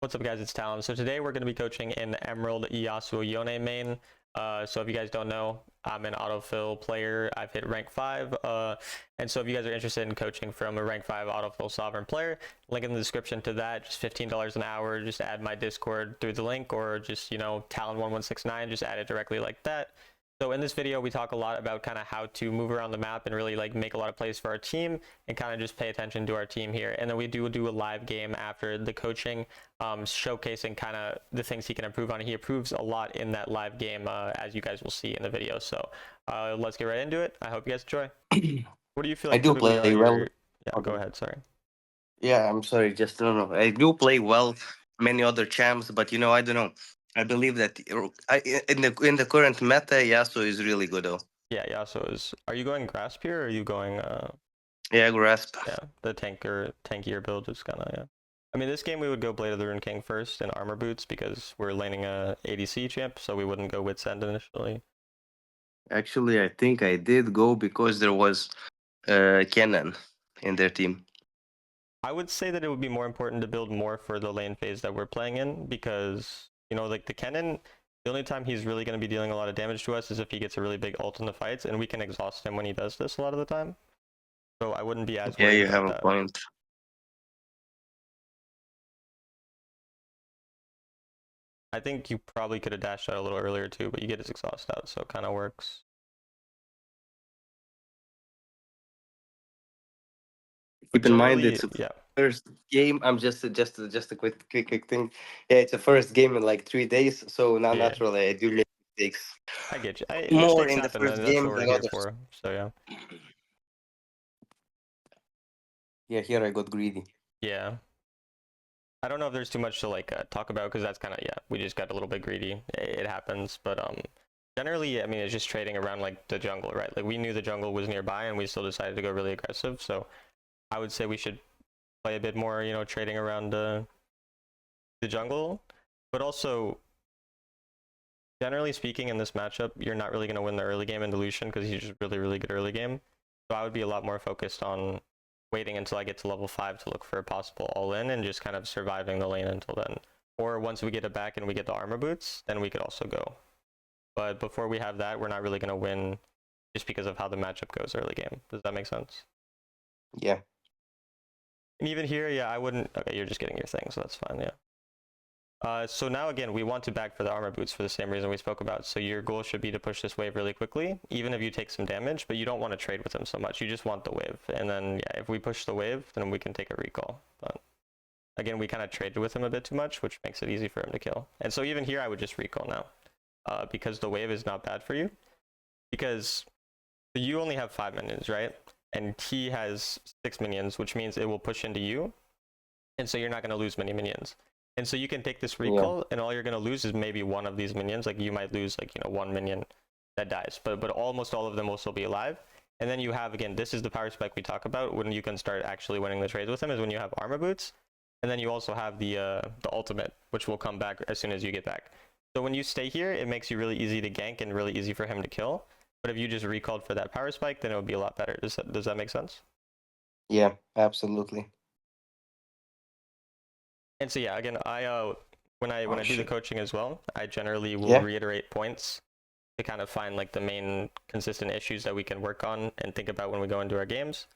What's up, guys? It's Talon. So today we're going to be coaching in Emerald Yasuo Yone main. So if you guys don't know, I'm an autofill player. I've hit rank 5. And so if you guys are interested in coaching from a rank 5 autofill sovereign player, link in the description to that. Just $15 an hour. Just add my Discord through the link, or just, Talon1169, just add it directly like that. So in this video, we talk a lot about kind of how to move around the map and really like make a lot of plays for our team and kind of just pay attention to our team here. And then we do a live game after the coaching, showcasing kind of the things he can improve on. He improves a lot in that live game, as you guys will see in the video. So let's get right into it. I hope you guys enjoy. What do you feel I like do typically are play well. your... Yeah, go ahead, sorry. Yeah, I'm sorry, just no. I do play well many other champs, but I don't know. I believe that in the current meta, Yasuo is really good though. Yeah, Yasuo is... Are you going Grasp here, or are you going... Yeah, Grasp. Yeah, the tankier build is kind of, yeah. I mean, this game we would go Blade of the Rune King first and Armor Boots because we're laning a ADC champ, so we wouldn't go Wit's End initially. Actually, I think I did go because there was Kennen in their team. I would say that it would be more important to build more for the lane phase that we're playing in because, like the Kennen, the only time he's really going to be dealing a lot of damage to us is if he gets a really big ult in the fights, and we can exhaust him when he does this a lot of the time. So I wouldn't be as Yeah, worried you about have a that. point. I think you probably could have dashed out a little earlier too, but you get his exhaust out, so it kind of works. Keep in mind, it's a Yeah. first game. I'm just a quick thing. Yeah, it's a first game in like 3 days, so now Yeah. naturally I do make mistakes. I get you. More Mistakes in the happen, first and that's game what we're than here others. for. So yeah. Yeah, here I got greedy. Yeah. I don't know if there's too much to like talk about because that's kind of, yeah, we just got a little bit greedy. It happens, but generally, I mean, it's just trading around like the jungle, right? Like we knew the jungle was nearby, and we still decided to go really aggressive. So I would say we should play a bit more, trading around the jungle, but also, generally speaking, in this matchup, you're not really going to win the early game in Lucian because he's just really, really good early game. So I would be a lot more focused on waiting until I get to level 5 to look for a possible all-in and just kind of surviving the lane until then. Or once we get it back and we get the armor boots, then we could also go. But before we have that, we're not really going to win just because of how the matchup goes early game. Does that make sense? Yeah. And even here, yeah, I wouldn't... Okay, you're just getting your thing, so that's fine, yeah. So now again, we want to back for the armor boots for the same reason we spoke about. So your goal should be to push this wave really quickly, even if you take some damage, but you don't want to trade with him so much. You just want the wave. And then, yeah, if we push the wave, then we can take a recall. But again, we kind of traded with him a bit too much, which makes it easy for him to kill. And so even here, I would just recall now, because the wave is not bad for you. Because you only have 5 minions, right? And he has 6 minions, which means it will push into you. And so you're not going to lose many minions. And so you can take this recall, and all you're going to lose is maybe one of these minions. Like you might lose like, 1 minion that dies, but almost all of them will still be alive. And then you have, again, this is the power spike we talk about when you can start actually winning the trades with him, is when you have armor boots. And then you also have the ultimate, which will come back as soon as you get back. So when you stay here, it makes you really easy to gank and really easy for him to kill. But if you just recalled for that power spike, then it would be a lot better. Does that make sense? Yeah, absolutely. And so yeah, again, when I do the coaching as well, I generally will reiterate points to kind of find like the main consistent issues that we can work on and think about when we go into our games.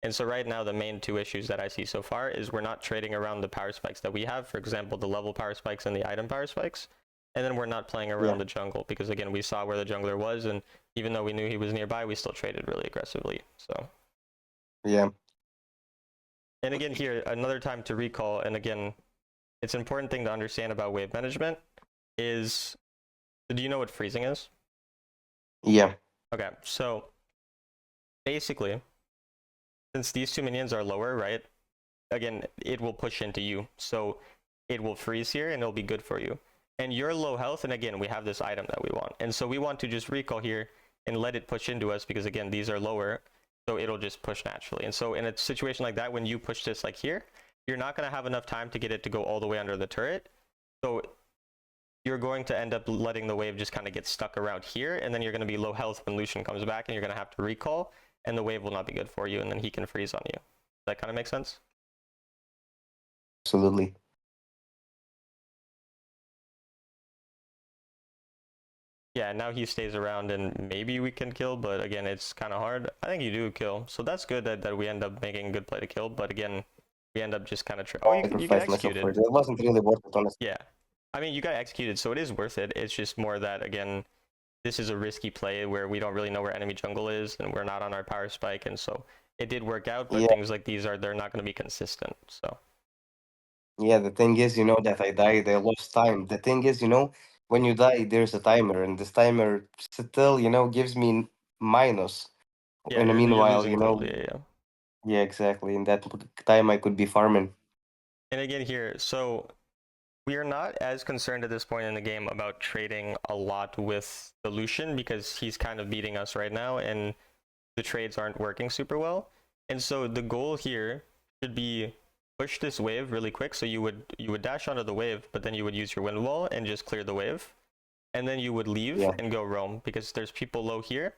And so right now, the main 2 issues that I see so far is we're not trading around the power spikes that we have, for example, the level power spikes and the item power spikes. And then we're not playing around the jungle because, again, we saw where the jungler was, and even though we knew he was nearby, we still traded really aggressively. So yeah. And again, here, another time to recall, and again, it's an important thing to understand about wave management is, do you know what freezing is? Yeah. Okay, so basically, since these 2 minions are lower, right? Again, it will push into you. So it will freeze here and it'll be good for you. And you're low health, and again, we have this item that we want. And so we want to just recall here and let it push into us because, again, these are lower. So it'll just push naturally. And so in a situation like that, when you push this like here, you're not going to have enough time to get it to go all the way under the turret. So you're going to end up letting the wave just kind of get stuck around here, and then you're going to be low health when Lucian comes back, and you're going to have to recall, and the wave will not be good for you, and then he can freeze on you. Does that kind of make sense? Absolutely. Yeah, now he stays around and maybe we can kill, but again, it's kind of hard. I think you do kill, so that's good that we end up making a good play to kill, but again, we end up just kind of... Oh, you can Sacrifice myself execute for it. it. It wasn't really worth it, honestly. Yeah. I mean, you got executed, so it is worth it. It's just more that, again, this is a risky play where we don't really know where enemy jungle is, and we're not on our power spike, and so it did work out, but Yeah. things like these they're not going to be consistent, so... Yeah, the thing is, that I died, I lost time. The thing is, when you die, there's a timer, and this timer still, gives me minus. Yeah, In the you're meanwhile, losing totally, yeah. yeah, exactly. In that time, I could be farming. And again here, so we are not as concerned at this point in the game about trading a lot with the Lucian because he's kind of beating us right now and the trades aren't working super well. And so the goal here should be push this wave really quick. So you would dash onto the wave, but then you would use your wind wall and just clear the wave. And then you would leave and go roam because there's people low here.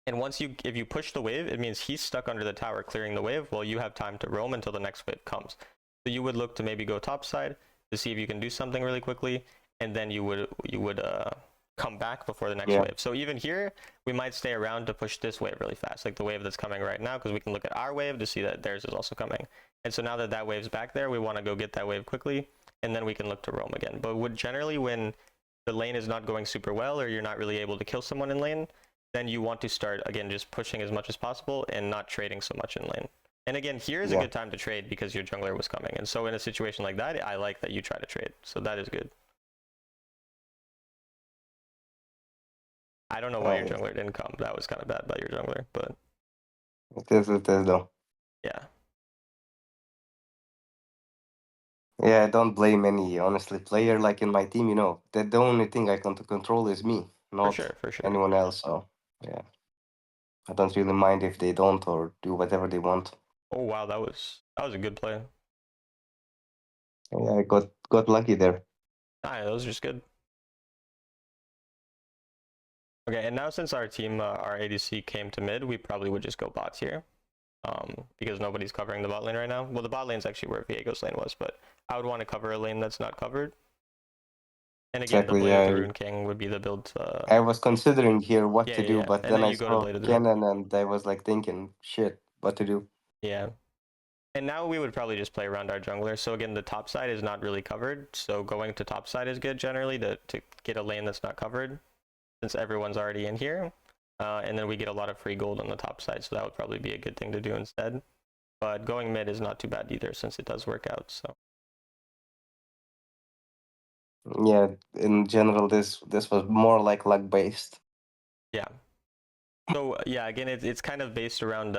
And if you push the wave, it means he's stuck under the tower clearing the wave while you have time to roam until the next wave comes. So you would look to maybe go topside to see if you can do something really quickly, and then you would come back before the next wave. So even here, we might stay around to push this wave really fast, like the wave that's coming right now, because we can look at our wave to see that theirs is also coming. And so now that that wave's back there, we want to go get that wave quickly, and then we can look to roam again. But generally when the lane is not going super well, or you're not really able to kill someone in lane, then you want to start, again, just pushing as much as possible and not trading so much in lane. And again, here is a good time to trade because your jungler was coming. And so in a situation like that, I like that you try to trade. So that is good. I don't know why your jungler didn't come. That was kind of bad by your jungler, but... It is though. Yeah. Yeah, I don't blame any, honestly, player like in my team, that the only thing I can control is me, not For sure. anyone else. So, yeah. I don't really mind if they don't or do whatever they want. Oh, wow, that was a good play. Yeah, I got lucky there. Ah, that was just good. Okay, and now since our team, our ADC came to mid, we probably would just go bots here. Because nobody's covering the bot lane right now. Well, the bot lane's actually where Viego's lane was, but I would want to cover a lane that's not covered. And again, the Blade of the Rune King would be the build. I was considering here what to do, but and then I you go to saw Blade of the Kennen and I was like thinking, shit, what to do. Yeah. And now we would probably just play around our jungler. So again, the top side is not really covered. So going to top side is good generally to get a lane that's not covered since everyone's already in here. And then we get a lot of free gold on the top side. So that would probably be a good thing to do instead. But going mid is not too bad either since it does work out. So yeah, in general, this was more like luck based. Yeah. So yeah, again, it's kind of based around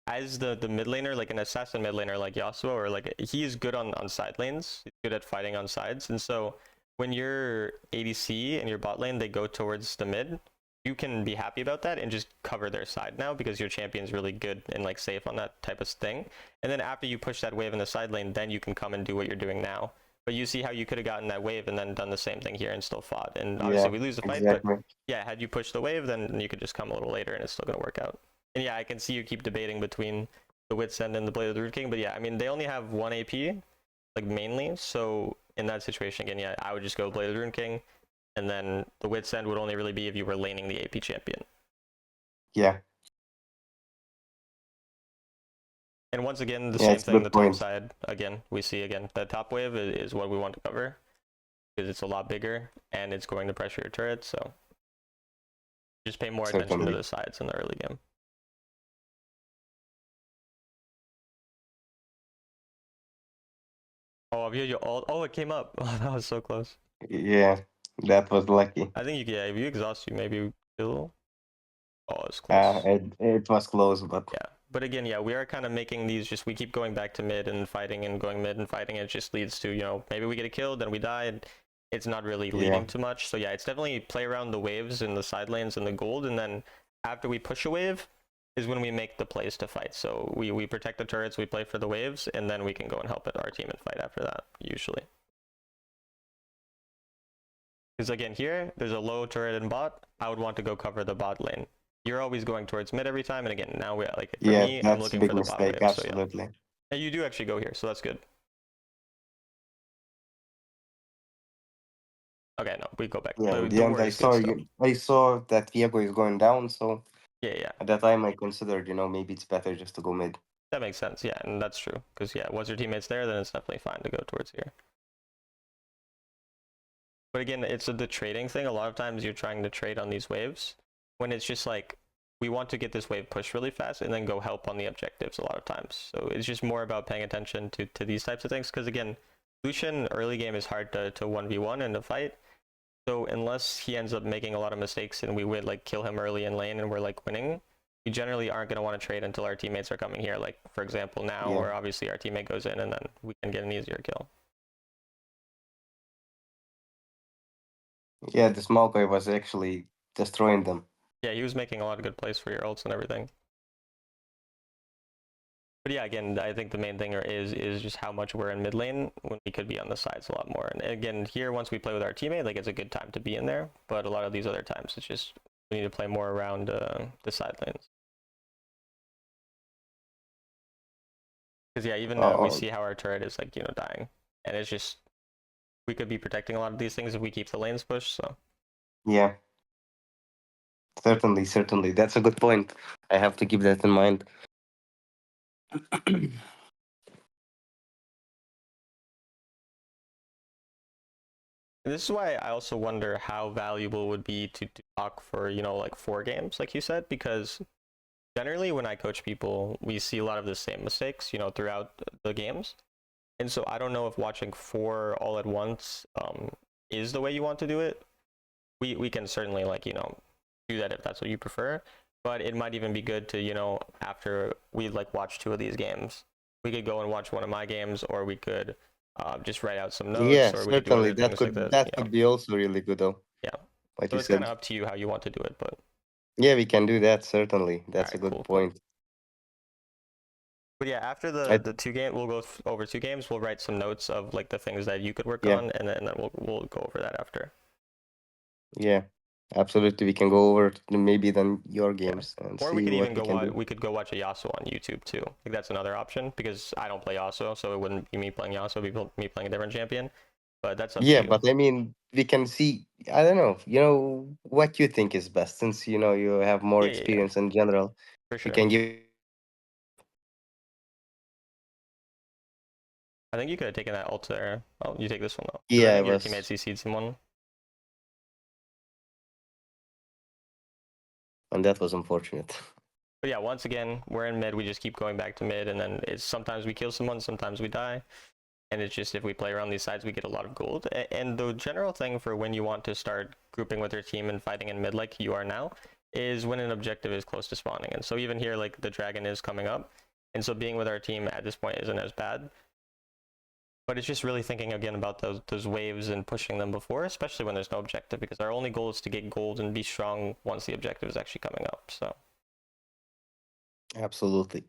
as the mid laner, like an assassin mid laner like Yasuo, or like he's good on side lanes. He's good at fighting on sides, and so when your ADC and your bot lane they go towards the mid, you can be happy about that and just cover their side now because your champion's really good and like safe on that type of thing. And then after you push that wave in the side lane, then you can come and do what you're doing now. But you see how you could have gotten that wave and then done the same thing here and still fought. And obviously we lose the fight, but yeah, had you pushed the wave, then you could just come a little later and it's still going to work out. And yeah, I can see you keep debating between the Wit's End and the Blade of the Rune King, but yeah, I mean, they only have 1 AP, like mainly, so in that situation, again, yeah, I would just go Blade of the Rune King, and then the Wit's End would only really be if you were laning the AP champion. Yeah. And once again, the same thing, the top side, again, we see again, the top wave is what we want to cover, because it's a lot bigger, and it's going to pressure your turret, so just pay more attention to the sides in the early game. Oh, have you your ult? Oh, it came up. Oh, that was so close. Yeah, that was lucky. I think if you exhaust, you maybe kill. Oh, it's close. It was close, but yeah. But again, yeah, we are kind of making these. Just we keep going back to mid and fighting and going mid and fighting. It just leads to maybe we get a kill, then we die. And it's not really leading to much. So yeah, it's definitely play around the waves in the side lanes and the gold, and then after we push a wave, is when we make the plays to fight. So we protect the turrets, we play for the waves, and then we can go and help our team and fight after that, usually. Because again, here, there's a low turret and bot. I would want to go cover the bot lane. You're always going towards mid every time, and again, now we like for me, I'm looking for the bot wave. Absolutely. So, yeah. And you do actually go here, so that's good. Okay, no, we go back. Yeah, in the The end, word is good still. I saw that Viego is going down, so Yeah, yeah, at that time I considered, maybe it's better just to go mid. that makes sense. Yeah, and that's true. Because yeah, once your teammate's there, then it's definitely fine to go towards here. But again, it's the trading thing. A lot of times you're trying to trade on these waves when it's just like we want to get this wave pushed really fast and then go help on the objectives a lot of times. So it's just more about paying attention to these types of things. Because again, Lucian early game is hard to 1v1 in a fight. So unless he ends up making a lot of mistakes and we would like kill him early in lane and we're like winning, we generally aren't going to want to trade until our teammates are coming here. Like for example now, Yeah. where obviously our teammate goes in and then we can get an easier kill. Yeah, the smoke wave was actually destroying them. Yeah, he was making a lot of good plays for your ults and everything. But yeah, again, I think the main thing is just how much we're in mid lane when we could be on the sides a lot more. And again, here once we play with our teammate, like it's a good time to be in there. But a lot of these other times, it's just we need to play more around the side lanes. Because yeah, even we see how our turret is like dying, and it's just we could be protecting a lot of these things if we keep the lanes pushed. So Yeah, certainly. That's a good point. I have to keep that in mind. and this is why I also wonder how valuable it would be to talk for like 4 games, like you said, because generally when I coach people, we see a lot of the same mistakes throughout the games. And so I don't know if watching 4 all at once is the way you want to do it. We can certainly do that if that's what you prefer. But it might even be good to after we watch 2 of these games, we could go and watch one of my games, or we could just write out some notes, Yeah, or we could do certainly. other things like that. That could be also really good though. Yeah. Like So you it's kind said. of up to you how you want to do it. But Yeah, we can do that, certainly. all That's a right, good cool, cool. point. But yeah, after I, the 2 game, we'll go over 2 games. We'll write some notes of the things that you could work yeah, on, and then we'll go over that after. yeah. Absolutely. We can go over maybe then your Yeah. games and Or we see could what even we go can watch. do. We could go watch a Yasuo on YouTube too. Like that's another option because I don't play Yasuo, so it wouldn't be me playing Yasuo. It'd be me playing a different champion. But that's up to Yeah, you. but I mean, we can see, I don't know, what you think is best since, you have more Yeah, experience in general. for You sure. can give. I think you could have taken that ult there. Oh, you take this one though, because I Yeah, it think your teammate was. CC'd someone. And that was unfortunate. But yeah, once again, we're in mid. We just keep going back to mid, and then it's sometimes we kill someone, sometimes we die. And it's just if we play around these sides, we get a lot of gold. And the general thing for when you want to start grouping with your team and fighting in mid like you are now is when an objective is close to spawning. And so even here, like the dragon is coming up. And so being with our team at this point isn't as bad. But it's just really thinking again about those waves and pushing them before, especially when there's no objective, because our only goal is to get gold and be strong once the objective is actually coming up. So Absolutely.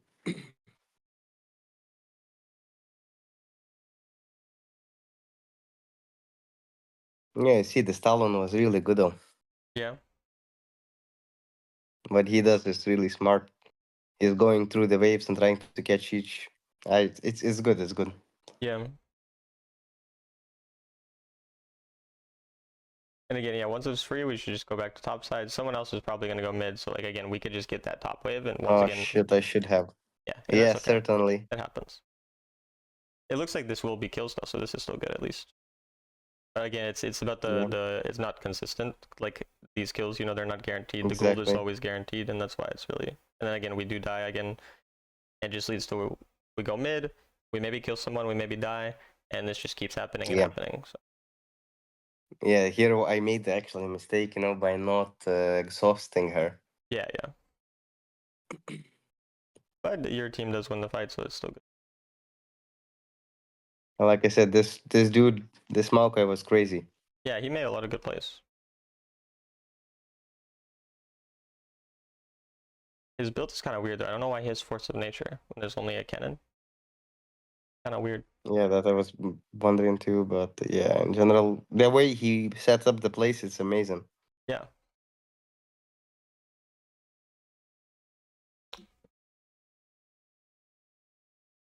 Yeah, see, the Stalin was really good though. yeah. What he does is really smart. He's going through the waves and trying to catch each. It's good. It's good. Yeah. And again, yeah, once it's free, we should just go back to top side. Someone else is probably going to go mid. So like again, we could just get that top wave. And once Oh again, shit! I should have. yeah, that's Yeah, okay. certainly. It happens. It looks like this will be kills though, so this is still good at least. Again, it's about Yeah, it's not consistent. Like these kills, they're not guaranteed. The gold is exactly. always guaranteed, and that's why it's really. And then again, we do die again. It just leads to we go mid, we maybe kill someone, we maybe die, and this just keeps happening and Yeah, happening. So yeah. Here I made the actual mistake, by not exhausting her. yeah, yeah. But your team does win the fight, so it's still good. Like I said, this dude, this Maokai was crazy. Yeah, he made a lot of good plays. His build is kind of weird though. I don't know why he has Force of Nature when there's only a cannon. Kind of weird. Yeah, that I was wondering too, but yeah, in general, the way he sets up the place is amazing. Yeah.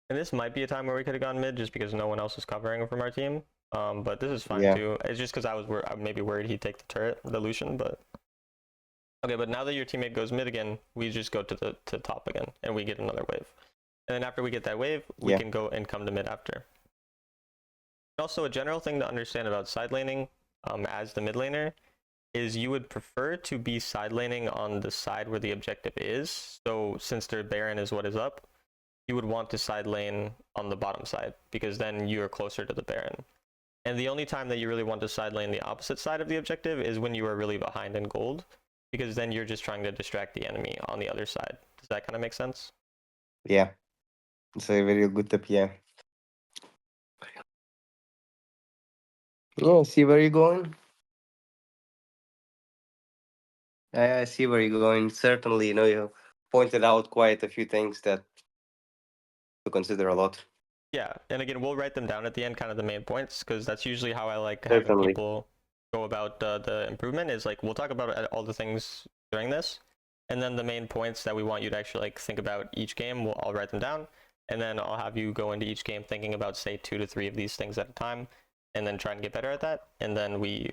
And this might be a time where we could have gone mid just because no one else is covering from our team. But this is fine Yeah. too. It's just because I was maybe worried he'd take the turret, the Lucian, but okay. But now that your teammate goes mid again, we just go to the top again, and we get another wave. And then after we get that wave, we Yeah. can go and come to mid after. Also, a general thing to understand about side laning, as the mid laner, is you would prefer to be side laning on the side where the objective is. So since their Baron is what is up, you would want to side lane on the bottom side because then you are closer to the Baron. And the only time that you really want to side lane the opposite side of the objective is when you are really behind in gold, because then you're just trying to distract the enemy on the other side. Does that kind of make sense? Yeah. It's a very good tip. Yeah. Yeah. See where you're going. I see where you're going. Certainly, you pointed out quite a few things that to consider a lot. Yeah, and again, we'll write them down at the end, kind of the main points, because that's usually how I like having Certainly. people go about the improvement. Is like we'll talk about all the things during this, and then the main points that we want you to actually like think about each game, I'll write them down, and then I'll have you go into each game thinking about say 2 to 3 of these things at a time, and then try and get better at that. And then we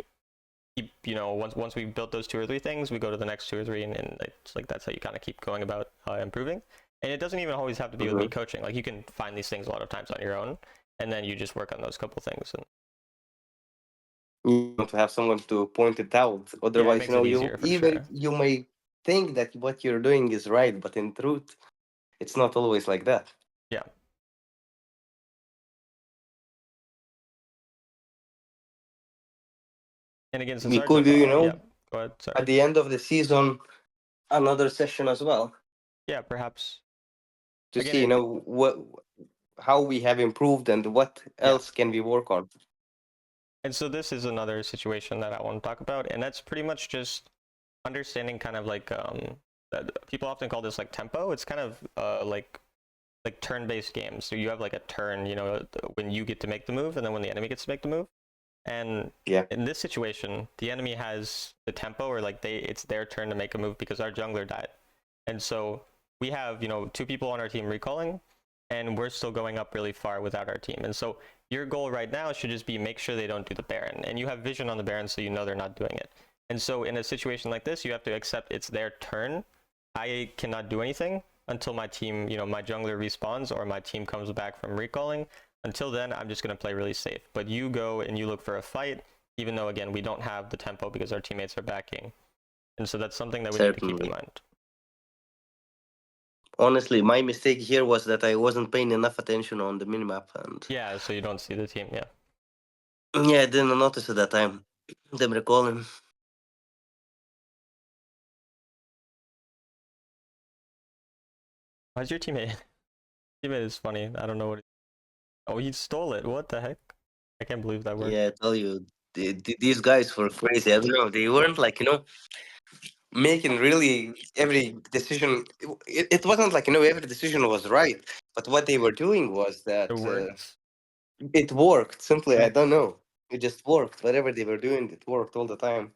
keep, once we built those 2 or 3 things, we go to the next 2 or 3, and it's like that's how you kind of keep going about improving. And it doesn't even always have to be with me coaching. Like you can find these things a lot of times on your own, and then you just work on those couple things. And You want to have someone to point it out. yeah, it Otherwise, makes it you easier for even sure. you may think that what you're doing is right, but in truth, it's not always like that. Yeah. And again, since We our could do, yeah, go ahead. Sorry. at the end of the season, another session as well Yeah, perhaps. to Again, see, how we have improved and what yeah. else can we work on. And so this is another situation that I want to talk about, and that's pretty much just understanding kind of like people often call this like tempo. It's kind of like turn-based games. So you have like a turn, when you get to make the move, and then when the enemy gets to make the move. And Yeah, in this situation, the enemy has the tempo, or like it's their turn to make a move because our jungler died. And so we have, 2 people on our team recalling, and we're still going up really far without our team. And so your goal right now should just be make sure they don't do the Baron. And you have vision on the Baron, so you know they're not doing it. And so in a situation like this, you have to accept it's their turn. I cannot do anything until my team, my jungler respawns or my team comes back from recalling. Until then, I'm just going to play really safe. But you go and you look for a fight, even though, again, we don't have the tempo because our teammates are backing. And so that's something that we need to keep in certainly. mind. Honestly, my mistake here was that I wasn't paying enough attention on the minimap, and Yeah, so you don't see the team, yeah. yeah, I didn't notice at that time. Them recalling. Why's your teammate? Teammate is funny. I don't know what. Oh, he stole it. What the heck? I can't believe that worked. Yeah, I tell you, these guys were crazy. I don't know. They weren't like, making really every decision. It wasn't like, every decision was right. But what they were doing was It that worked. it worked. Simply, I Yeah. don't know. It just worked. Whatever they were doing, it worked all the time.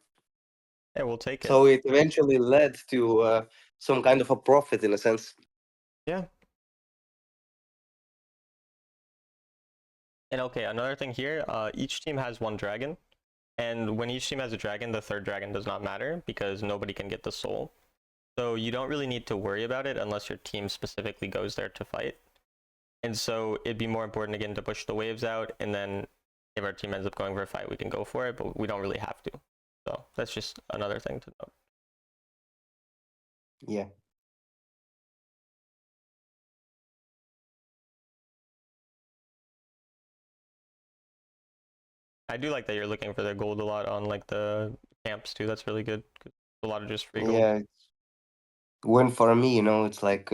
Yeah, we'll take it. So it eventually led to some kind of a profit in a sense. Yeah. And okay, another thing here, each team has 1 dragon. And when each team has a dragon, the 3rd dragon does not matter because nobody can get the soul. So you don't really need to worry about it unless your team specifically goes there to fight. And so it'd be more important again to push the waves out, and then if our team ends up going for a fight, we can go for it, but we don't really have to. So that's just another thing to note. Yeah. I do like that you're looking for the gold a lot on like the camps too. That's really good. A lot of just free gold. Yeah. Win for me, it's like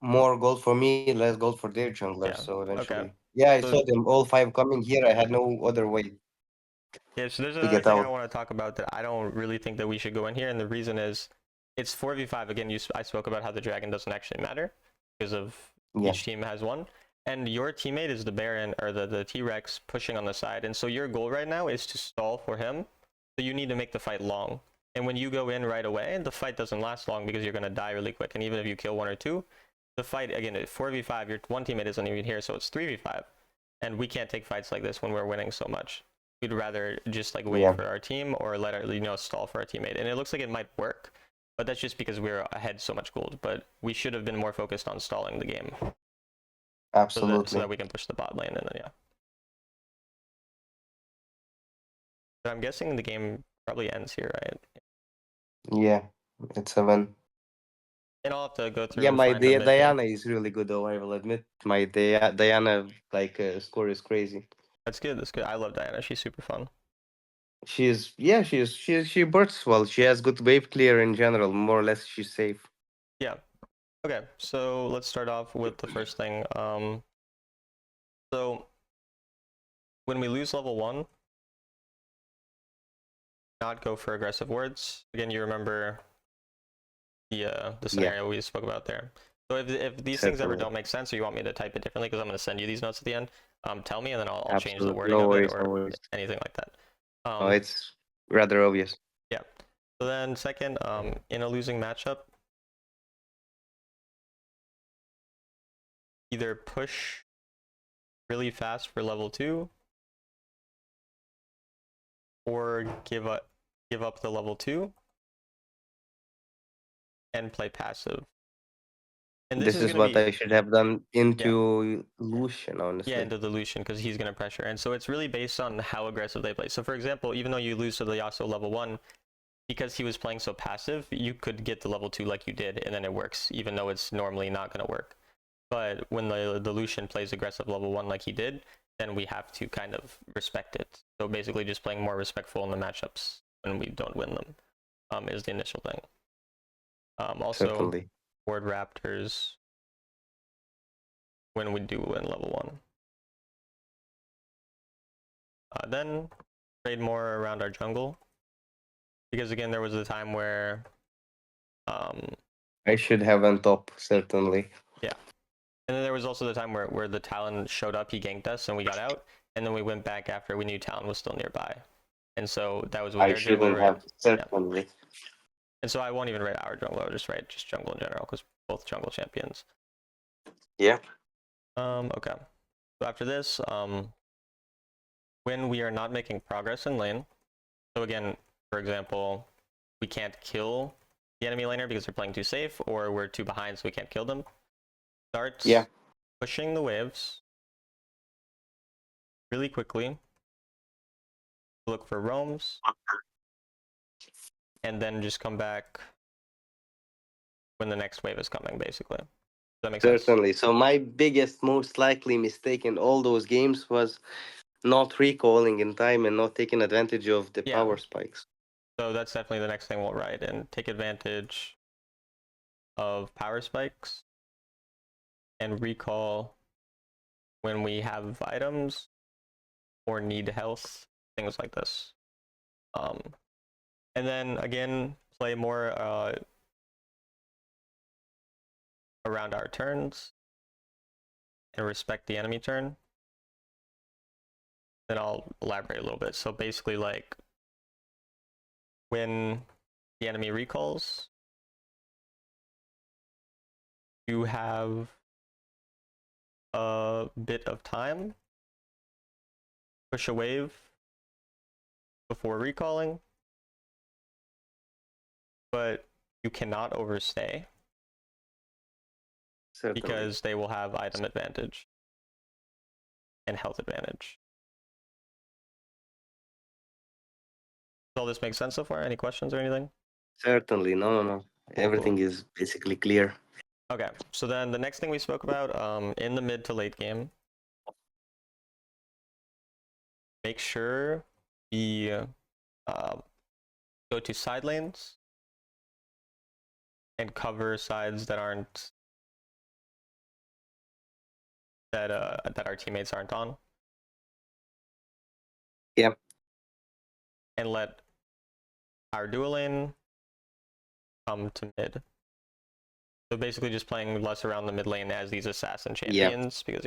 more gold for me, less gold for their junglers. Yeah. So Okay. eventually, yeah, I So saw them all 5 coming here. I had no other way yeah, so there's to another get thing I out. want to talk about that I don't really think that we should go in here, and the reason is it's 4v5 again. I spoke about how the dragon doesn't actually matter because of Yeah, each team has 1, and your teammate is the Baron or the T-Rex pushing on the side, and so your goal right now is to stall for him. So you need to make the fight long, and when you go in right away, the fight doesn't last long because you're gonna die really quick, and even if you kill 1 or 2, the fight again at 4v5, your 1 teammate isn't even here, so it's 3v5. and we can't take fights like this when we're winning so much. We'd rather just like wait Yeah, for our team or let our stall for our teammate. And it looks like it might work, but that's just because we're ahead so much gold. But we should have been more focused on stalling the game so that absolutely. we can push the bot lane, and then yeah. But I'm guessing the game probably ends here, right? Yeah, it's a win. And I'll have to go through Yeah, and my find a mid game. Diana is really good though. I will admit, my Diana like score is crazy. That's good. That's good. I love Diana. She's super fun. She bursts well. She has good wave clear in general. More or less, she's safe. Yeah. Okay. So let's start off with the first thing. So when we lose level 1, not go for aggressive words. Again, you remember the Yeah, scenario we spoke about there. So if these things ever certainly. don't make sense or you want me to type it differently, because I'm going to send you these notes at the end, tell me and then I'll change the Absolutely. wording No of it worries, no or worries. anything like that. No, it's rather obvious. Yeah. So then second, in a losing matchup, either push really fast for level 2 or give up the level 2 and play passive. And this This is is going to what be, I should have done yeah, into Lucian, yeah, honestly. into the Lucian, because he's going to pressure. And so it's really based on how aggressive they play. So for example, even though you lose to the Yasuo level 1, because he was playing so passive, you could get the level 2 like you did, and then it works, even though it's normally not going to work. But when the Lucian plays aggressive level 1 like he did, then we have to kind of respect it. So basically just playing more respectful in the matchups when we don't win them is the initial thing. Also, Certainly. ward Raptors when we do win level 1. Then trade more around our jungle. Because again, there was a time where, I should have on top, certainly. yeah. And then there was also the time where the Talon showed up, he ganked us, and we got out. And then we went back after we knew Talon was still nearby. And so that was when I their jungler shouldn't ran. have, Yeah. certainly. And so I won't even write our jungle, I'll just write just jungle in general, because both jungle champions. Yeah. Okay. So after this, when we are not making progress in lane, so again, for example, we can't kill the enemy laner because they're playing too safe, or we're too behind so we can't kill them, starts pushing the waves really quickly, look for roams, and then just come back when the next wave is coming, basically. Does that make sense? Certainly. So my biggest, most likely mistake in all those games was not recalling in time and not taking advantage of the Yeah. power spikes. So that's definitely the next thing we'll write, and take advantage of power spikes and recall when we have items or need health, things like this. And then again, play more around our turns and respect the enemy turn. Then I'll elaborate a little bit. So basically, like when the enemy recalls, you have a bit of time, push a wave before recalling, but you cannot overstay Certainly. because they will have item advantage and health advantage. Does all this make sense so far? Any questions or anything? Certainly. No. Everything is basically clear. Okay, so then the next thing we spoke about in the mid to late game, make sure we go to side lanes and cover sides that aren't that our teammates aren't on. Yeah. And let our dual lane come to mid. So basically just playing less around the mid lane as these assassin champions, because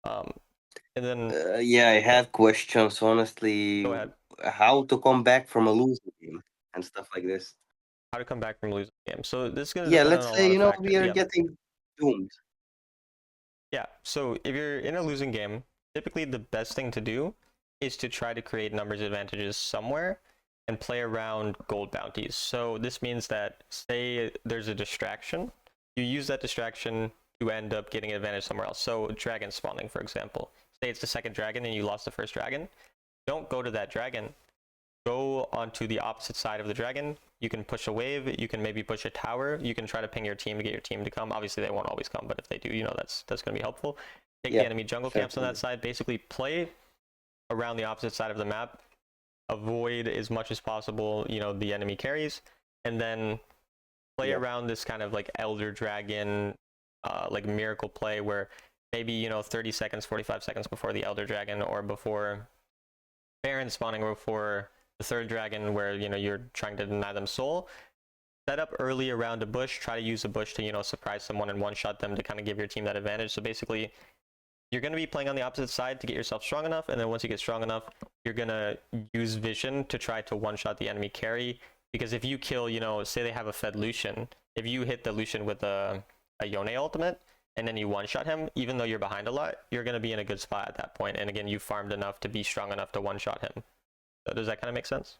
and then Yeah, I have questions, honestly. go ahead. How to come back from a losing game and stuff like this. How to come back from losing a game. So this is going to Yeah, depend on let's a say, lot of we factors. are Yeah. getting doomed. Yeah. So if you're in a losing game, typically the best thing to do is to try to create numbers advantages somewhere and play around gold bounties. So this means that, say there's a distraction, you use that distraction to end up getting an advantage somewhere else. So dragon spawning, for example. Say it's the second dragon and you lost the first dragon. Don't go to that dragon. Go onto the opposite side of the dragon. You can push a wave. You can maybe push a tower. You can try to ping your team to get your team to come. Obviously, they won't always come, but if they do, that's going to be helpful. Take the enemy jungle camps on that side. Basically, play around the opposite side of the map. Avoid as much as possible, the enemy carries, and then play around this kind of like Elder Dragon, like miracle play where maybe 30 seconds, 45 seconds before the Elder Dragon or before Baron spawning or before the third dragon where you're trying to deny them soul, set up early around a bush, try to use a bush to surprise someone and one shot them to kind of give your team that advantage. So basically you're going to be playing on the opposite side to get yourself strong enough, and then once you get strong enough, you're going to use vision to try to one shot the enemy carry, because if you kill, say they have a fed Lucian, if you hit the Lucian with a Yone ultimate and then you one shot him, even though you're behind a lot, you're going to be in a good spot at that point, and again you farmed enough to be strong enough to one shot him. So does that kind of make sense?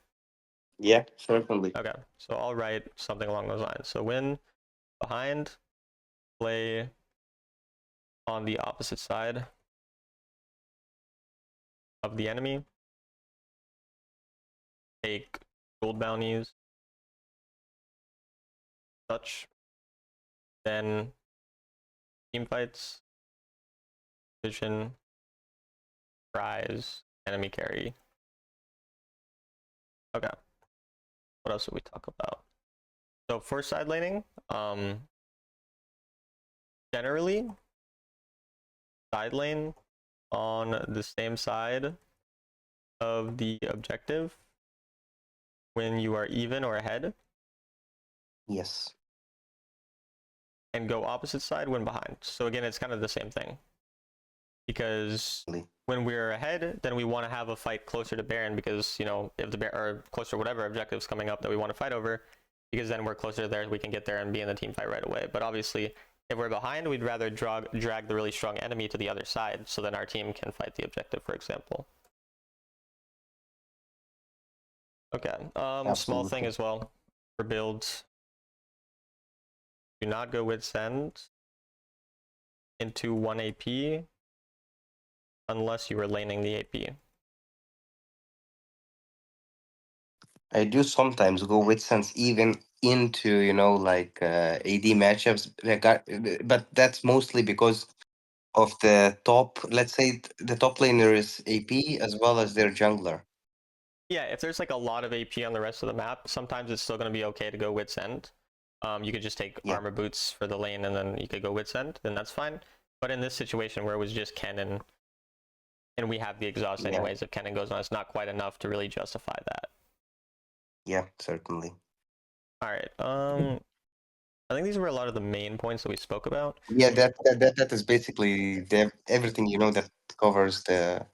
Yeah, certainly. Okay, so I'll write something along those lines. So when behind, play on the opposite side of the enemy, take gold bounties, such, then team fights, vision, prize, enemy carry. Okay, what else did we talk about? So for side laning, generally side lane on the same side of the objective when you are even or ahead. Yes. And go opposite side when behind. So again, it's kind of the same thing. Because when we're ahead, then we want to have a fight closer to Baron, because, if the Baron, or closer to whatever objective's coming up that we want to fight over, because then we're closer there, we can get there and be in the team fight right away. But obviously, if we're behind, we'd rather drag the really strong enemy to the other side, so then our team can fight the objective, for example. Okay, small thing as well for builds. Do not go with send into 1 AP unless you are laning the AP. I do sometimes go with sense even into AD matchups, but that's mostly because of the top. Let's say the top laner is AP as well as their jungler. Yeah, if there's like a lot of AP on the rest of the map, sometimes it's still going to be okay to go wit's end. You could just take armor boots for the lane and then you could go wit's end, then that's fine. But in this situation where it was just Kennen and we have the exhaust anyways, if Kennen goes on, it's not quite enough to really justify that. Yeah, certainly. All right. I think these were a lot of the main points that we spoke about. Yeah, that is basically everything that covers the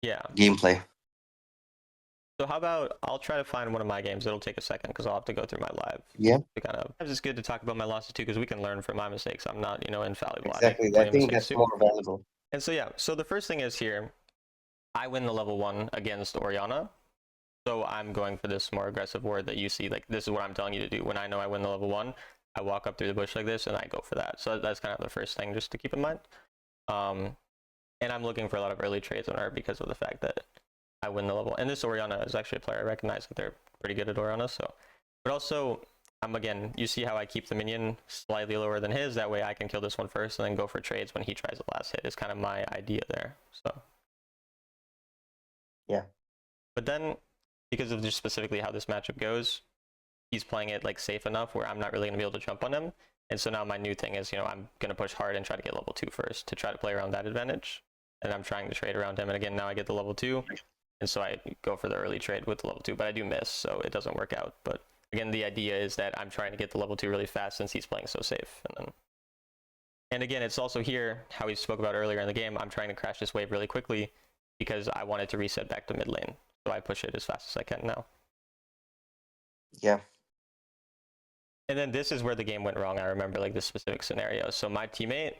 gameplay. So how about I'll try to find one of my games. It'll take a second because I'll have to go through my live. Yeah. It's good to talk about my losses too, because we can learn from my mistakes. I'm not, infallible. Exactly. I think that's more valuable. And so so the first thing is here, I win the level 1 against Orianna. So I'm going for this more aggressive ward that you see. Like, this is what I'm telling you to do. When I know I win the level 1, I walk up through the bush like this and I go for that. So that's kind of the first thing just to keep in mind. And I'm looking for a lot of early trades on her because of the fact that I win the level. And this Orianna is actually a player I recognize that they're pretty good at Orianna. So, but also, again, you see how I keep the minion slightly lower than his. That way I can kill this one first and then go for trades when he tries the last hit is kind of my idea there. So, yeah. But then, because of just specifically how this matchup goes, he's playing it like safe enough where I'm not really going to be able to jump on him. And so now my new thing is, I'm going to push hard and try to get level 2 first to try to play around that advantage. And I'm trying to trade around him. And again, now I get the level 2. And so I go for the early trade with the level 2, but I do miss, so it doesn't work out. But again, the idea is that I'm trying to get the level 2 really fast since he's playing so safe. And again, it's also here, how we spoke about earlier in the game, I'm trying to crash this wave really quickly because I wanted to reset back to mid lane. So I push it as fast as I can now. Yeah. And then this is where the game went wrong. I remember like this specific scenario. So my teammate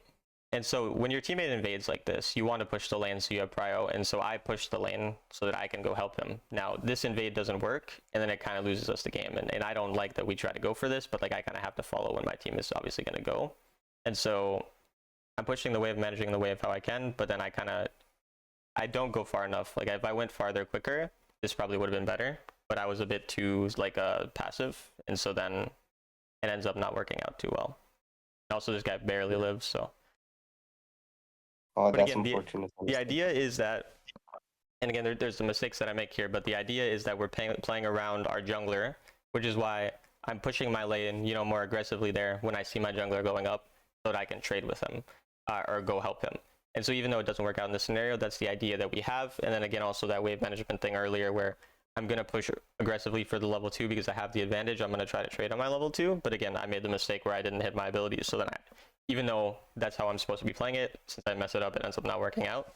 And so when your teammate invades like this, you want to push the lane so you have prio. And so I push the lane so that I can go help him. Now this invade doesn't work, and then it kind of loses us the game. And I don't like that we try to go for this, but like I kind of have to follow when my team is obviously going to go. And so I'm pushing the wave, managing the wave how I can, but then I don't go far enough. Like if I went farther quicker, this probably would have been better. But I was a bit too like passive, and so then it ends up not working out too well. Also, this guy barely lives, so. Oh, But that's again, unfortunate. the idea is that, and again, there's the mistakes that I make here, but the idea is that we're playing around our jungler, which is why I'm pushing my lane, more aggressively there when I see my jungler going up, so that I can trade with him or go help him. And so even though it doesn't work out in this scenario, that's the idea that we have. And then again, also that wave management thing earlier where I'm going to push aggressively for the level 2 because I have the advantage. I'm going to try to trade on my level 2. But again, I made the mistake where I didn't hit my abilities. So then even though that's how I'm supposed to be playing it, since I mess it up, it ends up not working out.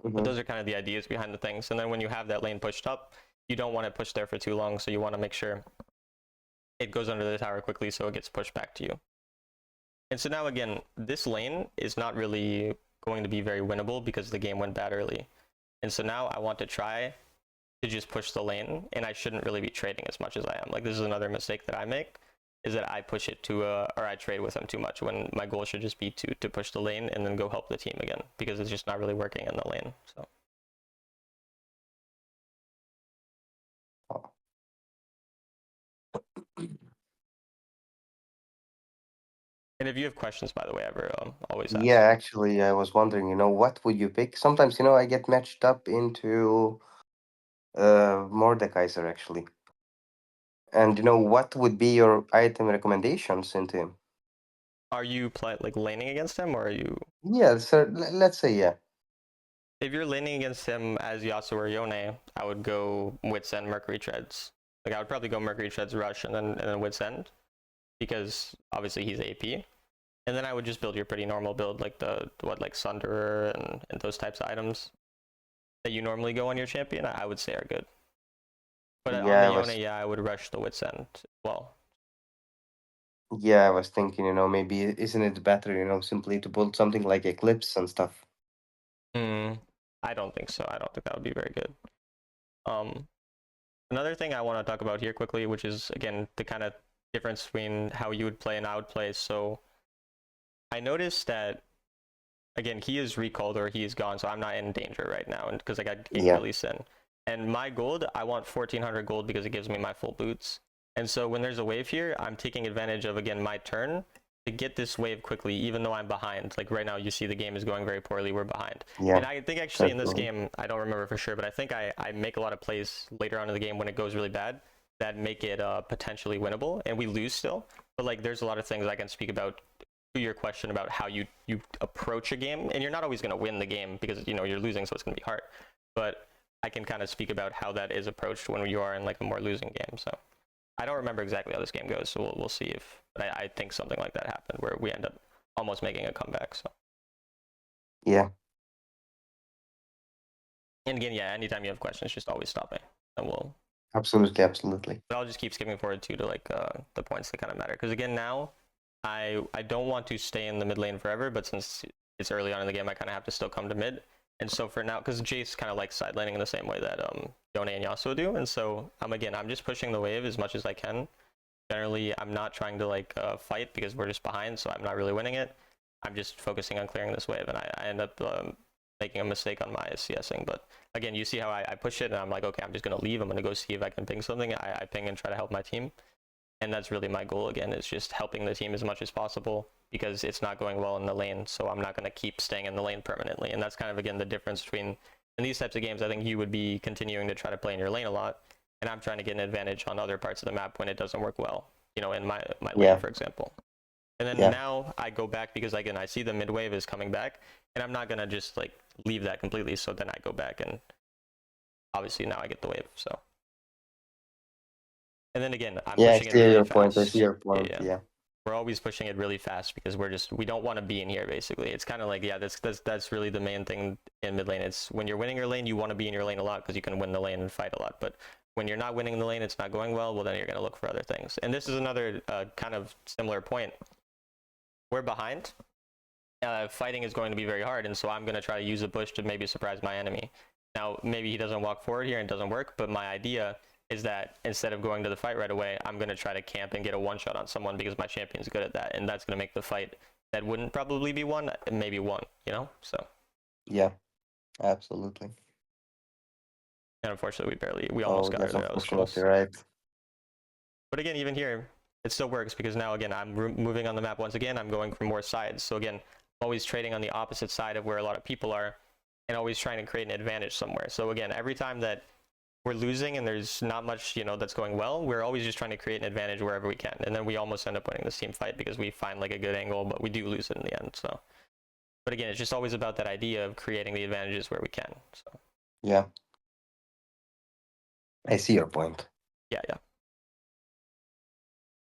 But those are kind of the ideas behind the things. And then when you have that lane pushed up, you don't want to push there for too long. So you want to make sure it goes under the tower quickly so it gets pushed back to you. And so now again, this lane is not really going to be very winnable because the game went bad early. And so now I want to try to just push the lane, and I shouldn't really be trading as much as I am. Like this is another mistake that I make, is that I push it to or I trade with him too much when my goal should just be to push the lane and then go help the team again, because it's just not really working in the lane. So and if you have questions, by the way, ever always ask. Yeah, actually, I was wondering, what would you pick? Sometimes, I get matched up into Mordekaiser actually. And what would be your item recommendations into him? Are you like laning against him, or are you? Yeah, so let's say yeah. If you're laning against him as Yasuo or Yone, I would go Wits End Mercury Treads. Like I would probably go Mercury Treads Rush and then Wits End, because obviously he's AP. And then I would just build your pretty normal build, like like Sunderer and those types of items that you normally go on your champion, I would say are good. But on Yeah, the Yone, yeah, I would rush the Wits End as well. I was thinking, maybe isn't it better, simply to build something like Eclipse and stuff? I don't think so. I don't think that would be very good. Another thing I want to talk about here quickly, which is again the kind of difference between how you would play and I would play. So I noticed that again he is recalled or he is gone, so I'm not in danger right now, and because I got game release in. And my gold, I want 1400 gold because it gives me my full boots. And so when there's a wave here, I'm taking advantage of again my turn to get this wave quickly, even though I'm behind. Like right now, you see the game is going very poorly. We're behind. Yeah. And I think actually in this game, I don't remember for sure, but I think I make a lot of plays later on in the game when it goes really bad that make it potentially winnable, and we lose still. But like, there's a lot of things I can speak about to your question about how you approach a game, and you're not always going to win the game because you're losing, so it's going to be hard. But I can kind of speak about how that is approached when you are in like a more losing game. So I don't remember exactly how this game goes, so we'll see if. But I think something like that happened where we end up almost making a comeback. So yeah. And again, yeah, anytime you have questions, just always stop me, and we'll. Absolutely. But I'll just keep skipping forward to like the points that kind of matter, because again now, I don't want to stay in the mid lane forever, but since it's early on in the game, I kind of have to still come to mid. And so for now, because Jace kind of likes side laning in the same way that Yone and Yasuo do, and so I'm just pushing the wave as much as I can. Generally, I'm not trying to like fight because we're just behind, so I'm not really winning it. I'm just focusing on clearing this wave, and I end up making a mistake on my CSing. But again, you see how I push it, and I'm like, okay, I'm just gonna leave. I'm gonna go see if I can ping something. I ping and try to help my team, and that's really my goal. Again, is just helping the team as much as possible, because it's not going well in the lane, so I'm not going to keep staying in the lane permanently. And that's kind of, again, the difference between, in these types of games, I think you would be continuing to try to play in your lane a lot, and I'm trying to get an advantage on other parts of the map when it doesn't work well, in my lane, for example. And then now I go back because, again, I see the mid wave is coming back, and I'm not going to just, like, leave that completely, so then I go back, and obviously now I get the wave, so. And then again, I'm pushing it really fast. I see your point. Yeah. We're always pushing it really fast because we don't want to be in here, basically. It's kind of like, that's really the main thing in mid lane. It's when you're winning your lane, you want to be in your lane a lot because you can win the lane and fight a lot. But when you're not winning the lane, it's not going well, then you're going to look for other things. And this is another kind of similar point. We're behind, fighting is going to be very hard, and so I'm going to try to use a bush to maybe surprise my enemy. Now, maybe he doesn't walk forward here and it doesn't work, but my idea is that instead of going to the fight right away, I'm going to try to camp and get a one-shot on someone because my champion's good at that, and that's going to make the fight that wouldn't probably be won, maybe won, you know? So. Yeah, absolutely. And unfortunately, we almost got Yes, it there. That was close. unfortunately, right. But again, even here, it still works because now, again, I'm moving on the map once again. I'm going for more sides. So again, I'm always trading on the opposite side of where a lot of people are and always trying to create an advantage somewhere. So again, every time that we're losing and there's not much, you know, that's going well, we're always just trying to create an advantage wherever we can. And then we almost end up winning this team fight because we find like a good angle, but we do lose it in the end. So, but again, it's just always about that idea of creating the advantages where we can. So. Yeah. I see your point. Yeah.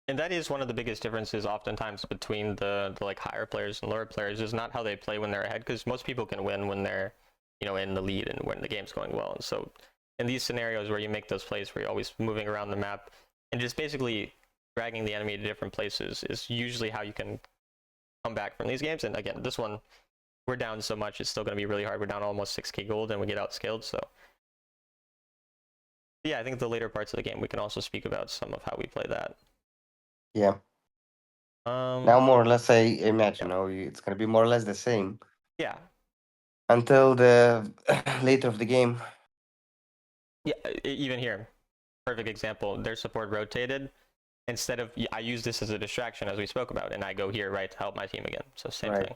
And that is one of the biggest differences oftentimes between the like higher players and lower players is not how they play when they're ahead, because most people can win when they're, you know, in the lead and when the game's going well. And so in these scenarios where you make those plays where you're always moving around the map and just basically dragging the enemy to different places is usually how you can come back from these games. And again, this one, we're down so much, it's still going to be really hard. We're down almost 6k gold and we get outscaled. So yeah, I think the later parts of the game, we can also speak about some of how we play that. Yeah. Now, more or less, I imagine, it's going to be more or less the same. Yeah. Until the later of the game. Yeah, even here, perfect example. Their support rotated. Instead of, I use this as a distraction, as we spoke about, and I go here, right, to help my team again. So same thing.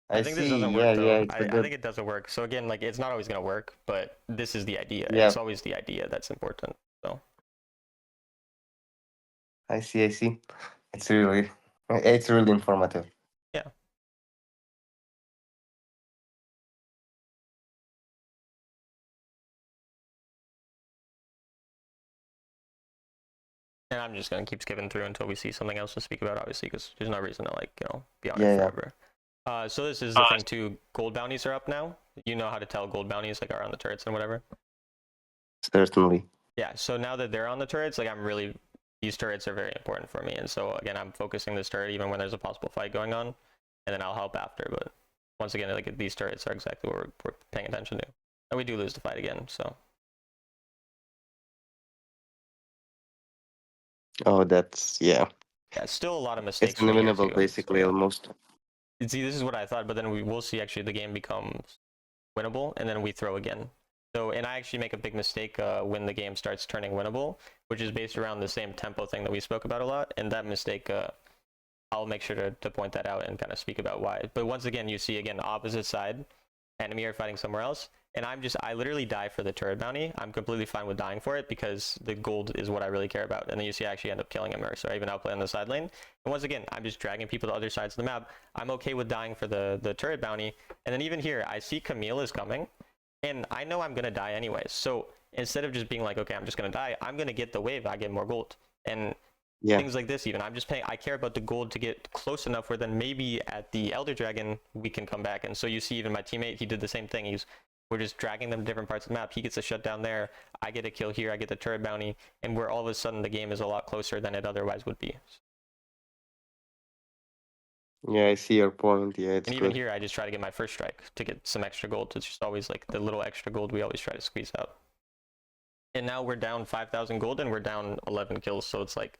I think this doesn't work, though. I think it doesn't work. So again, like, it's not always going to work, but this is the idea. Yeah. It's always the idea that's important. So. I see. It's really informative. Yeah. And I'm just going to keep skipping through until we see something else to speak about, obviously, because there's no reason to, like, you know, be on it forever. So this is the thing, too. Gold bounties are up now. You know how to tell gold bounties, like, are on the turrets and whatever? Certainly. Yeah, so now that they're on the turrets, like, these turrets are very important for me. And so, again, I'm focusing this turret even when there's a possible fight going on. And then I'll help after. But once again, like, these turrets are exactly what we're paying attention to. And we do lose the fight again, so. Oh, that's, yeah. Yeah, still a lot of mistakes. It's unwinnable, basically, so, almost. See, this is what I thought, but then we will see actually the game becomes winnable, and then we throw again. So, and I actually make a big mistake when the game starts turning winnable, which is based around the same tempo thing that we spoke about a lot. And that mistake, I'll make sure to point that out and kind of speak about why. But once again, you see, again, opposite side, enemy are fighting somewhere else. And I literally die for the turret bounty. I'm completely fine with dying for it because the gold is what I really care about. And then you see I actually end up killing him, or so I even outplay on the side lane. And once again, I'm just dragging people to other sides of the map. I'm okay with dying for the turret bounty. And then even here, I see Camille is coming. And I know I'm going to die anyways. So instead of just being like, okay, I'm just going to die, I'm going to get the wave. I get more gold. And things like this even. I'm just paying, I care about the gold to get close enough where then maybe at the Elder Dragon, we can come back. And so you see even my teammate, he did the same thing. We're just dragging them to different parts of the map. He gets a shutdown there. I get a kill here. I get the turret bounty. And where all of a sudden the game is a lot closer than it otherwise would be. Yeah, I see your point. Yeah, it's and even here, I just try to get my first strike to get some extra gold. It's just always like the little extra gold we always try to squeeze out. And now we're down 5,000 gold and we're down 11 kills. So it's like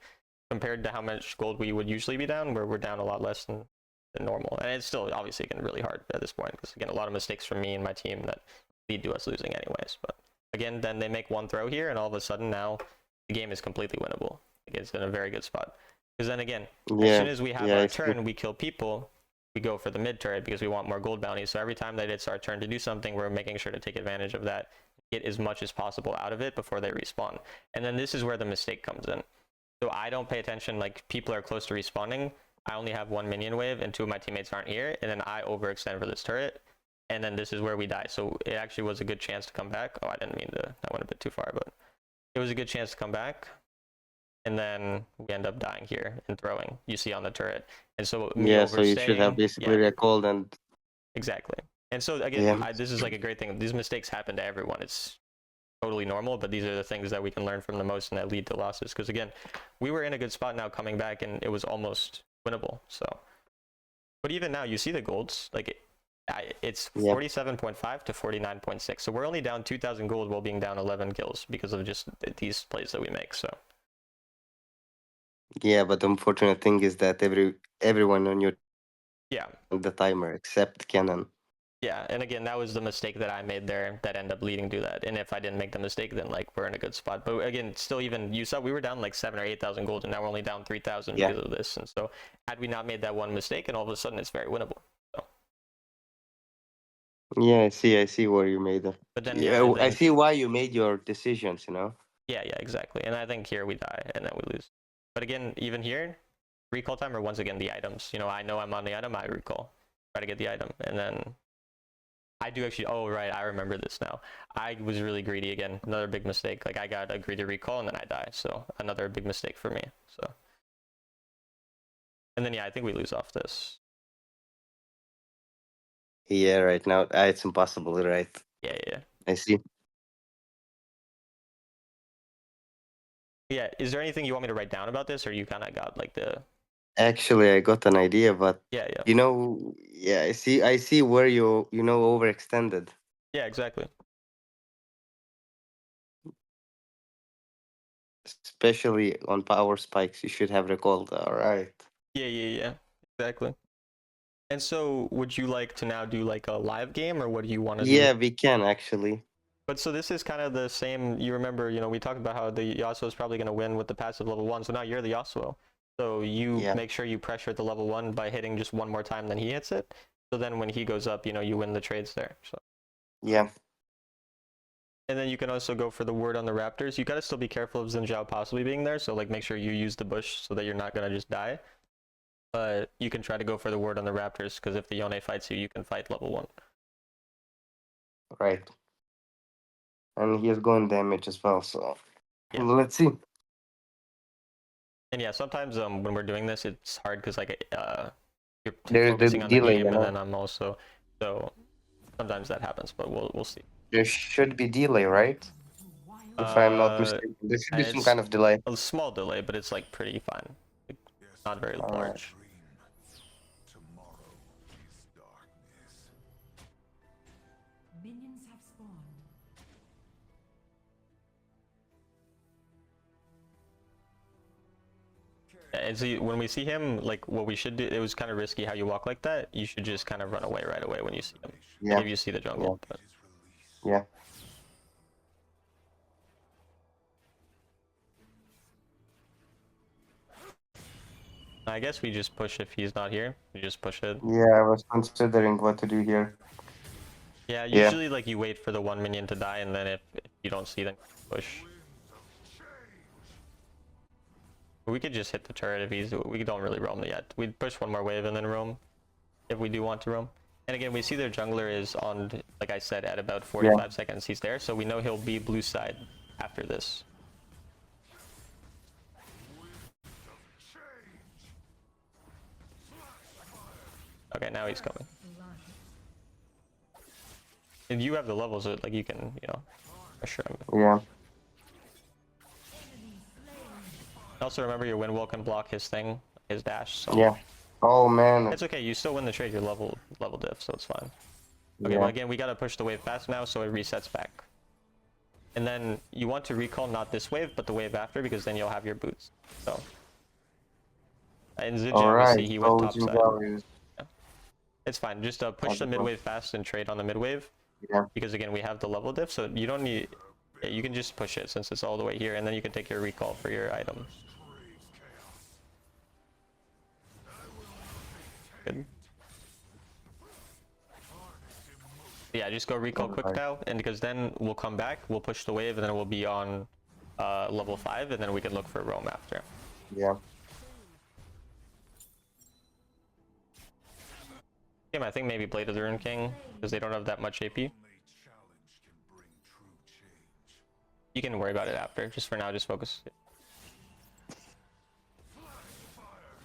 compared to how much gold we would usually be down, we're down a lot less than normal. And it's still obviously getting really hard at this point because, again, a lot of mistakes from me and my team that lead to us losing anyways. But again, then they make one throw here and all of a sudden now the game is completely winnable. It's in a very good spot. Because then again, as soon as we have our turn, we kill people, we go for the mid turret because we want more gold bounties. So every time that it's our turn to do something, we're making sure to take advantage of that, get as much as possible out of it before they respawn. And then this is where the mistake comes in. So I don't pay attention, like people are close to respawning. I only have one minion wave and two of my teammates aren't here. And then I overextend for this turret. And then this is where we die. So it actually was a good chance to come back. Oh, I didn't mean to, that went a bit too far, but it was a good chance to come back. And then we end up dying here and throwing, you see on the turret. And so so you should have basically recalled and... Exactly. And so again, this is like a great thing. These mistakes happen to everyone. It's totally normal, but these are the things that we can learn from the most and that lead to losses. Because again, we were in a good spot now coming back and it was almost winnable. So, but even now, you see the golds, like it's Yeah. 47.5 to 49.6. So we're only down 2,000 gold while being down 11 kills because of just these plays that we make. So Yeah, but the unfortunate thing is that everyone on your yeah, the timer except Canon. yeah. And again, that was the mistake that I made there that ended up leading to that. And if I didn't make the mistake, then like we're in a good spot. But again, still, even you saw we were down like 7 or 8,000 gold, and now we're only down 3,000 Yeah. because of this. And so had we not made that one mistake, and all of a sudden it's very winnable. So, Yeah, I see where you made it. but then yeah, Yeah, I I think see why you made your decisions, you know? yeah, exactly. And I think here we die and then we lose. But again, even here, recall timer once again the items. You know, I know I'm on the item, I recall, try to get the item, and then I do actually. Oh right, I remember this now. I was really greedy again. Another big mistake. Like I got a greedy recall and then I die. So another big mistake for me. So and then yeah, I think we lose off this. Yeah, right now it's impossible, right? Yeah. I see. Yeah. Is there anything you want me to write down about this, or you kind of got like the? Actually, I got an idea, but Yeah. you know, yeah, I see where you know overextended, Yeah. Exactly. especially on power spikes. You should have recalled. All right. Yeah. Exactly. And so, would you like to now do like a live game, or what do you want to do? Yeah, we can actually. But so this is kind of the same. You remember, we talked about how the Yasuo is probably going to win with the passive level 1. So now you're the Yasuo. So you Yeah. make sure you pressure the level 1 by hitting just one more time than he hits it. So then when he goes up, you win the trades there. So. Yeah. And then you can also go for the ward on the Raptors. You got to still be careful of Xin Zhao possibly being there. So like make sure you use the bush so that you're not going to just die. But you can try to go for the ward on the Raptors because if the Yone fights you, you can fight level 1. Right. And he has gone damage as well. So Yeah. let's see. And yeah, sometimes when we're doing this, it's hard because like you're There's the focusing on the delay, game, you and know. then I'm also so sometimes that happens, but we'll see. There should be delay, right? If I'm not mistaken, there should be some It's kind of delay. a small delay, but it's like pretty fine, like, not very All right. large. Minions have spawned. And so when we see him, like what we should do, it was kind of risky how you walk like that. You should just kind of run away right away when you see him. Yeah. If you see the jungle. Yeah. But. Yeah. I guess we just push if he's not here. We just push it. Yeah, I was considering what to do here. Yeah, Yeah. usually like you wait for the one minion to die, and then if you don't see, then push. We could just hit the turret if we don't really roam yet. We'd push one more wave and then roam, if we do want to roam. And again, we see their jungler is on, like I said, at about 45 seconds he's there, so we know he'll be blue side after this. Okay, now he's coming. And you have the levels, so like you can, pressure him. Yeah. Also remember your wind wall can block his thing, his dash, so. Yeah. Oh man. It's okay, you still win the trade, you're level diff, so it's fine. Okay, Yeah. well again, we gotta push the wave fast now, so it resets back. And then you want to recall not this wave, but the wave after, because then you'll have your boots. So. And Zidja, Alright. obviously, he went top side. Is... Yeah. It's fine, just push the mid wave fast and trade on the mid wave. Yeah. Because again, we have the level diff, so you don't need... Yeah, you can just push it since it's all the way here, and then you can take your recall for your item. Good. Yeah, just go recall quick now, and because then we'll come back, we'll push the wave, and then we'll be on level 5, and then we can look for roam after. Yeah. I think maybe Blade of the Rune King, because they don't have that much AP. You can worry about it after, just for now, just focus.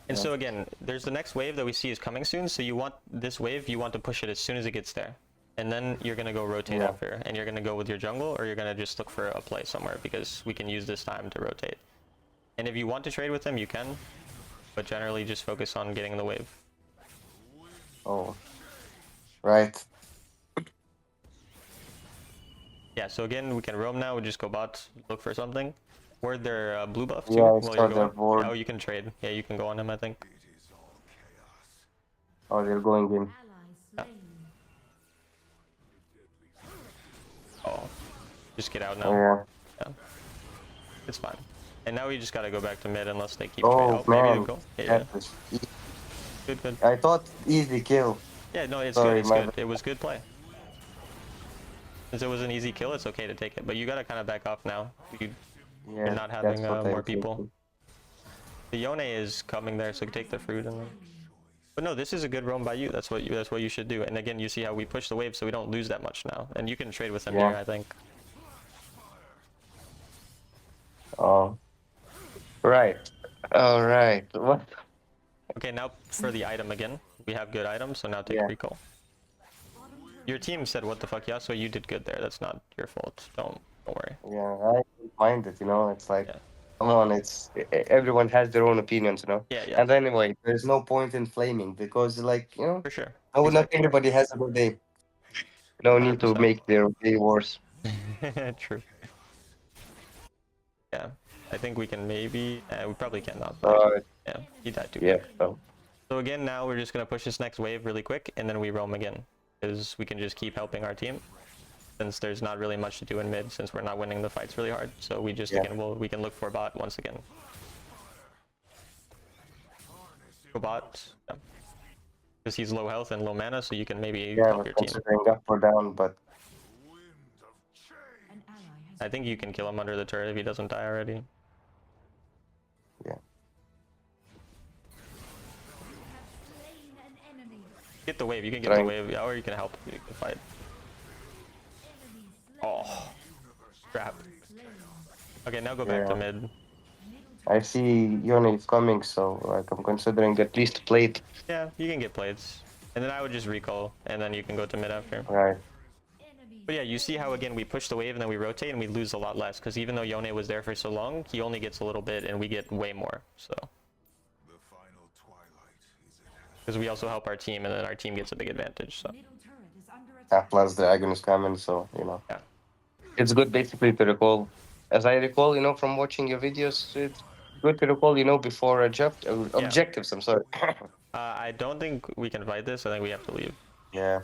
And so again, there's the next wave that we see is coming soon, so you want this wave, you want to push it as soon as it gets there. And then you're going to go rotate after, and you're going to go with your jungle, or you're going to just look for a play somewhere, because we can use this time to rotate. And if you want to trade with them, you can. but generally just focus on getting the wave. Oh. Right. Yeah, so again, we can roam now. We just go bot, look for something. Word their blue buff too Yeah, I while saw you're their going. board. Oh, you can trade. Yeah, you can go on him, I think. Oh, they're going in. Ally slain. Oh, just get out Oh, now. yeah. Yeah, it's fine. And now we just gotta go back to mid unless they keep trading. Oh, Oh, maybe they man. go. Yeah, yeah. That was Good, good. I thought easy kill. Yeah, no, it's good. Sorry, It's my good. It was good play. Since it was an easy kill, it's okay to take it. But you gotta kind of back off now. You're yeah, not that's having what more I'm people. thinking. The Yone is coming there, so take the fruit and then. But no, this is a good roam by you. That's what you should do. And again, you see how we push the wave, so we don't lose that much now. And you can trade with them Yeah. here, I think. Oh. Right. All right. What? Okay, now for the item again. We have good items, so now take Yeah. recall. Your team said, "What the fuck, Yasuo? You did good there. That's not your fault. Don't worry." Yeah, I don't mind it, you know. It's like, Yeah. come on, everyone has their own opinions, you know. Yeah, yeah, And anyway, there's no point in flaming because, like, you know, for sure. not Exactly. everybody has a good day. No need to 100%. make their day worse. True. Yeah, I think we can maybe. We probably cannot. But Yeah, he died too yeah, quick. so So again, now we're just gonna push this next wave really quick, and then we roam again, because we can just keep helping our team. Since there's not really much to do in mid, since we're not winning the fights really hard, so we just Yeah. again we can look for bot once again. Go bot, because he's low health and low mana, so you can maybe yeah, help we're your team. considering up or down, but An ally has I think you can kill him under the turret if he doesn't die already. yeah. slain an enemy. Get the wave. You can get Trying. the wave, yeah, or you can help. You can fight. Enemy slain. Oh, crap. Slain. Okay, now go back to Yeah. mid. I see Yone is coming, so like I'm considering at least plate. Yeah, you can get plates. And then I would just recall, and then you can go to mid after. Right. Enemy But yeah, you see how again we push the wave and then we rotate and we lose a lot less, because even though Yone was there for so long, he only gets a little bit and we get way more. So because we also help our team and then our team gets a big advantage. So middle turret is under attack. Plus dragon is coming, so you know. yeah, It's good basically to recall. As I recall, you know, from watching your videos, it's good to recall, you know, before objectives, I'm sorry. I don't think we can fight this. I think we have to leave. Yeah.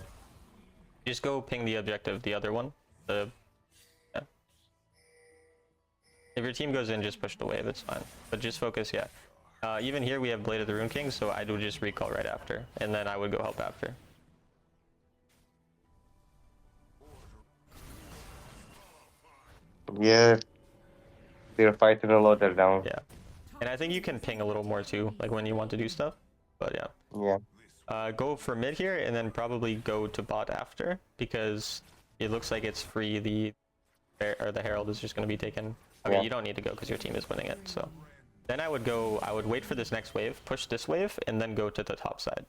Just go ping the objective, the other one. The yeah. If your team goes in, just push the wave. It's fine. But just focus. Yeah. Even here we have Blade of the Rune King, so I would just recall right after, and then I would go help after. Yeah. They're fighting a lot, they're down. Yeah. And I think you can ping a little more too, like when you want to do stuff. But yeah. Yeah. Go for mid here, and then probably go to bot after, because it looks like it's free. The Herald is just going to be taken. Okay, Yeah. you don't need to go because your team is winning it. So then I would wait for this next wave, push this wave, and then go to the top side,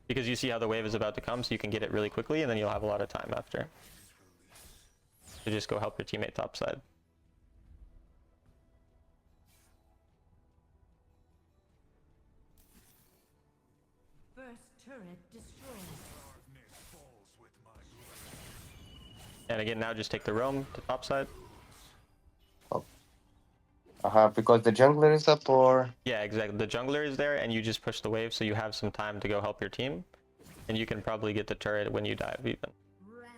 because you see how the wave is about to come, so you can get it really quickly, and then you'll have a lot of time after. So just go help your teammate top side. First turret destroyed. And again, now just take the roam to top side. Because the jungler is up, or Yeah, exactly. The jungler is there, and you just push the wave, so you have some time to go help your team, and you can probably get the turret when you dive even. Rampage.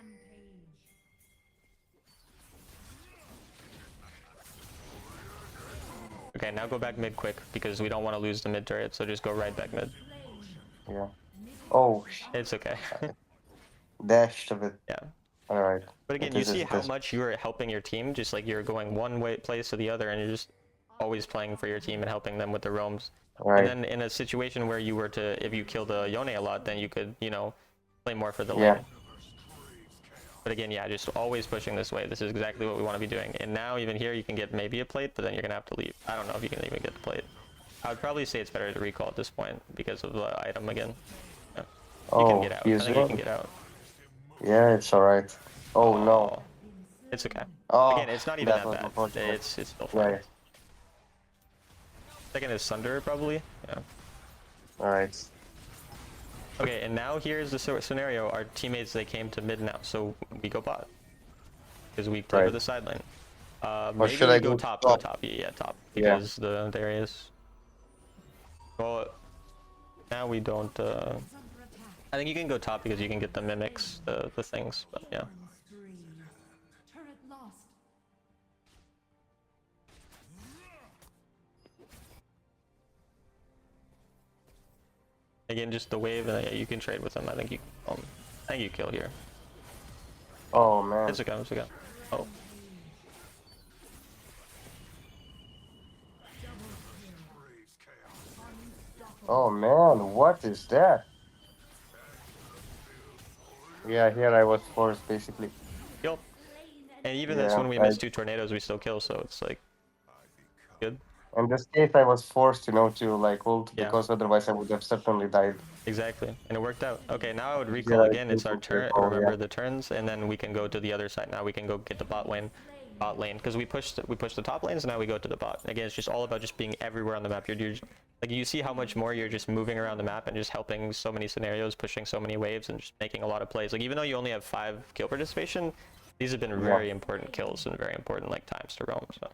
Okay, now go back mid quick, because we don't want to lose the mid turret, so just go right back mid. yeah. Oh, It's okay. dashed a bit. Yeah. All right. But again, you see how much you're helping your team, just like you're going one way place to the other, and you're just always playing for your team and helping them with the roams. Right. And then in a situation where you were to, if you kill the Yone a lot, then you could, you know, play more for the Yeah. lane. But again, yeah, just always pushing this way. This is exactly what we want to be doing. And now even here, you can get maybe a plate, but then you're going to have to leave. I don't know if you can even get the plate. I would probably say it's better to recall at this point because of the item again. Yeah. You can get out. I think you can get out. Yeah, it's all right. Oh no. It's okay. Oh, Again, it's not even that that was bad. unfortunate. It's still fine. Yeah. Second is Sunder, probably. Yeah. Alright. Okay, and now here's the scenario. Our teammates, they came to mid now, so we go bot. Because we take over Right. the side lane. Or Maybe should we I go go top, top? Yeah, top. Yeah. Because the Darius. Well, now we don't, Is under attack. I think you can go top because you can get the mimics, the things, but yeah. Killing spree. Turret lost. Again, just the wave, and yeah, you can trade with them. I think you kill here. Oh man. It's okay, it's okay. Oh, Oh man, what is that? Yeah, here I was forced basically. kill. And even this, Yeah, when we miss 2 tornadoes, we still kill, so it's like, good. in this case I was forced, you know, to like ult Yeah. because otherwise I would have certainly died. Exactly, and it worked out. Okay, now I would recall Yeah, again. It's our turn. oh, Remember yeah. the turns, and then we can go to the other side. Now we can go get the bot lane, because we pushed the top lanes. Now we go to the bot. Again, it's just all about just being everywhere on the map. You're like, you see how much more you're just moving around the map and just helping so many scenarios, pushing so many waves, and just making a lot of plays. Like, even though you only have 5 kill participation, these have been very important kills and very important like times to roam. So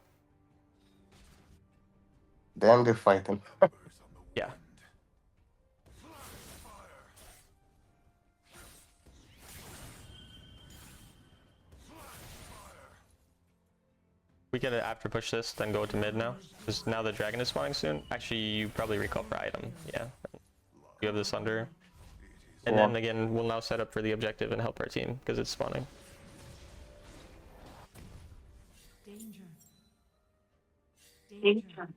Damn, they're fighting. yeah. We can after push this, then go to mid now. Because now the dragon is spawning soon. Actually, you probably recall for item. Yeah. You have this under. And Yeah. then again, we'll now set up for the objective and help our team because it's spawning. Danger. Danger.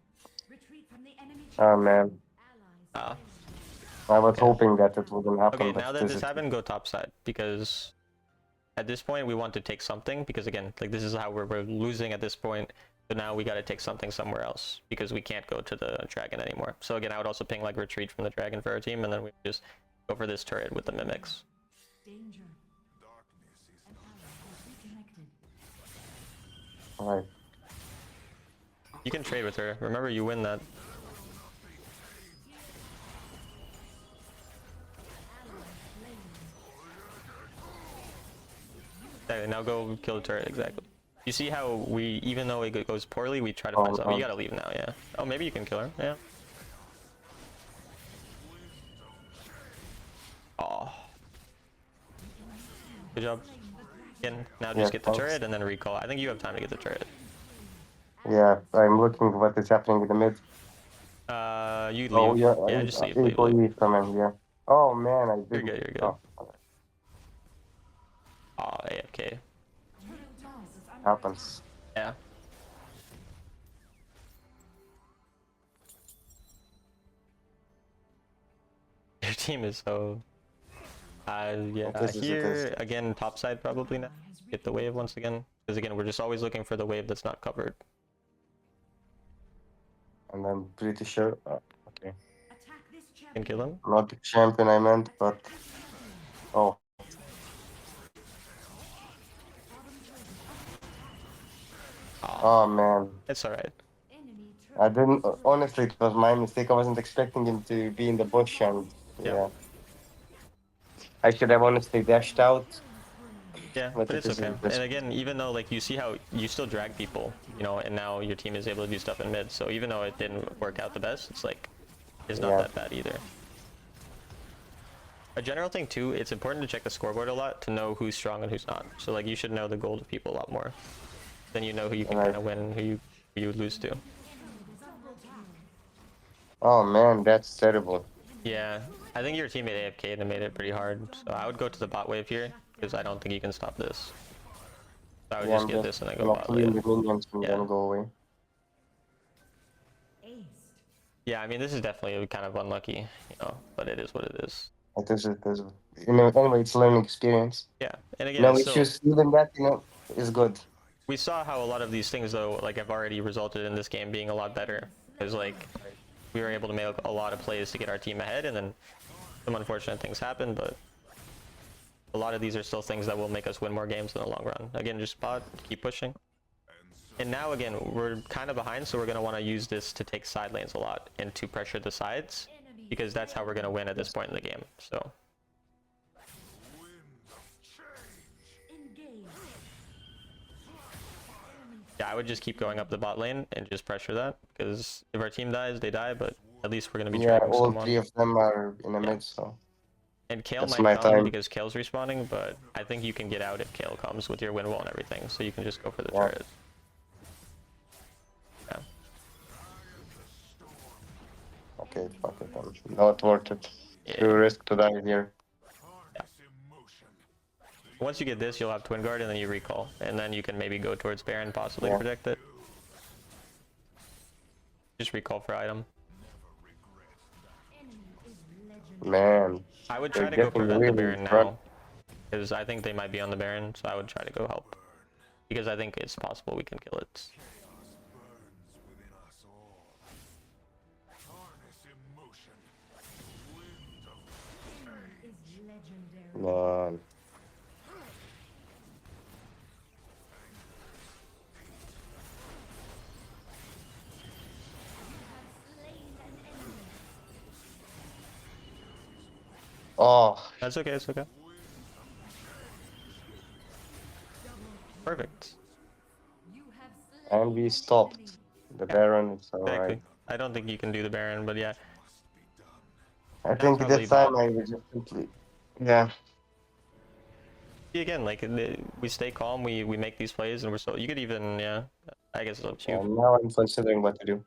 Retreat from the enemy. Oh man. Allies. Ah. I was Okay. hoping that it wouldn't happen. Okay, but now that this is- happened, go top side because at this point we want to take something because again, like this is how we're losing at this point. So now we got to take something somewhere else because we can't go to the dragon anymore. So again, I would also ping like retreat from the dragon for our team, and then we just go for this turret with the mimics. Danger. An ally has reconnected. Right. You can trade with her. Remember, you win that. Okay, now go kill the turret, exactly. You see how we, even though it goes poorly, we try to find something. You gotta leave now, yeah. Oh, maybe you can kill her, yeah. Oh. Good job. Again, now just Yeah, get the thanks. turret and then recall. I think you have time to get the turret. Yeah, I'm looking what is happening with the mid. You leave. Oh yeah, Yeah, just leave, leave, leave. leave from him, yeah. Oh man, I didn't. You're good, you're good. Oh, okay. Oh, AFK. Happens. Yeah. Your team is so... yeah, It is, it here, is. again, top side probably now. Get the wave once again. Because again, we're just always looking for the wave that's not covered. And I'm pretty sure. Okay. Attack this Can champion. kill him. Not the champion I meant, but. Oh. Oh man. It's alright. Enemy I turret didn't. destroyed. Honestly, it was my mistake. I wasn't expecting him to be in the bush, and Yeah. yeah. I should have honestly dashed out. Yeah, But but it it's is okay. what it is. And again, even though like you see how you still drag people, you know, and now your team is able to do stuff in mid. So even though it didn't work out the best, it's like it's not Yeah. that bad either. A general thing too, it's important to check the scoreboard a lot to know who's strong and who's not. So like you should know the gold of people a lot more. Then you know who you can Right. kind of win and who you lose to. Oh man, that's terrible. Yeah, I think your teammate AFK'd and made it pretty hard. So I would go to the bot wave here because I don't think you can stop this. So I would Yeah, just I'm get this and then go gonna bot clean wave. the minions and Yeah. then go away. Aced. Yeah, I mean this is definitely kind of unlucky, you know, but it is what it is. It is. You know, anyway, it's a learning experience. Yeah, and again, No it's still, issues. Even that, you know, is good. we saw how a lot of these things though, like have already resulted in this game being a lot better. Because like we were able to make a lot of plays to get our team ahead, and then some unfortunate things happen, but a lot of these are still things that will make us win more games in the long run. Again, just bot, keep pushing. And now again, we're kind of behind, so we're going to want to use this to take side lanes a lot and to pressure the sides, because that's how we're going to win at this point in the game. So Engage. yeah, I would just keep going up the bot lane and just pressure that, because if our team dies, they die, but at least we're going to be Yeah, tracking all someone. three of them are in the Yeah. mid, so And Kale that's might my come time. because Kale's respawning, but I think you can get out if Kale comes with your wind wall and everything, so you can just go for the Yeah. turret. Yeah. Okay, fuck it. I'm not worth it. Yeah. Too risk to die here. Once you get this, you'll have Twin Guard, and then you recall, and then you can maybe go towards Baron, possibly Yeah. protect it. Just recall for item. Enemy is legendary. Man, I would they're try to go getting prevent the really Baron front. now, because I think they might be on the Baron, so I would try to go help. Because I think it's possible we can kill it. Enemy is legendary. Man. Slain an enemy. Oh, That's okay, it's okay. Perfect. You have slain and we an stopped. enemy. The Baron, it's alright. Exactly. I don't think you can do the Baron, but yeah. I Now think probably this time bot. I would just simply... Yeah. See, again, like, we stay calm, we make these plays, and we're so... You could even, yeah, I guess it's up to you. Now I'm considering what to do.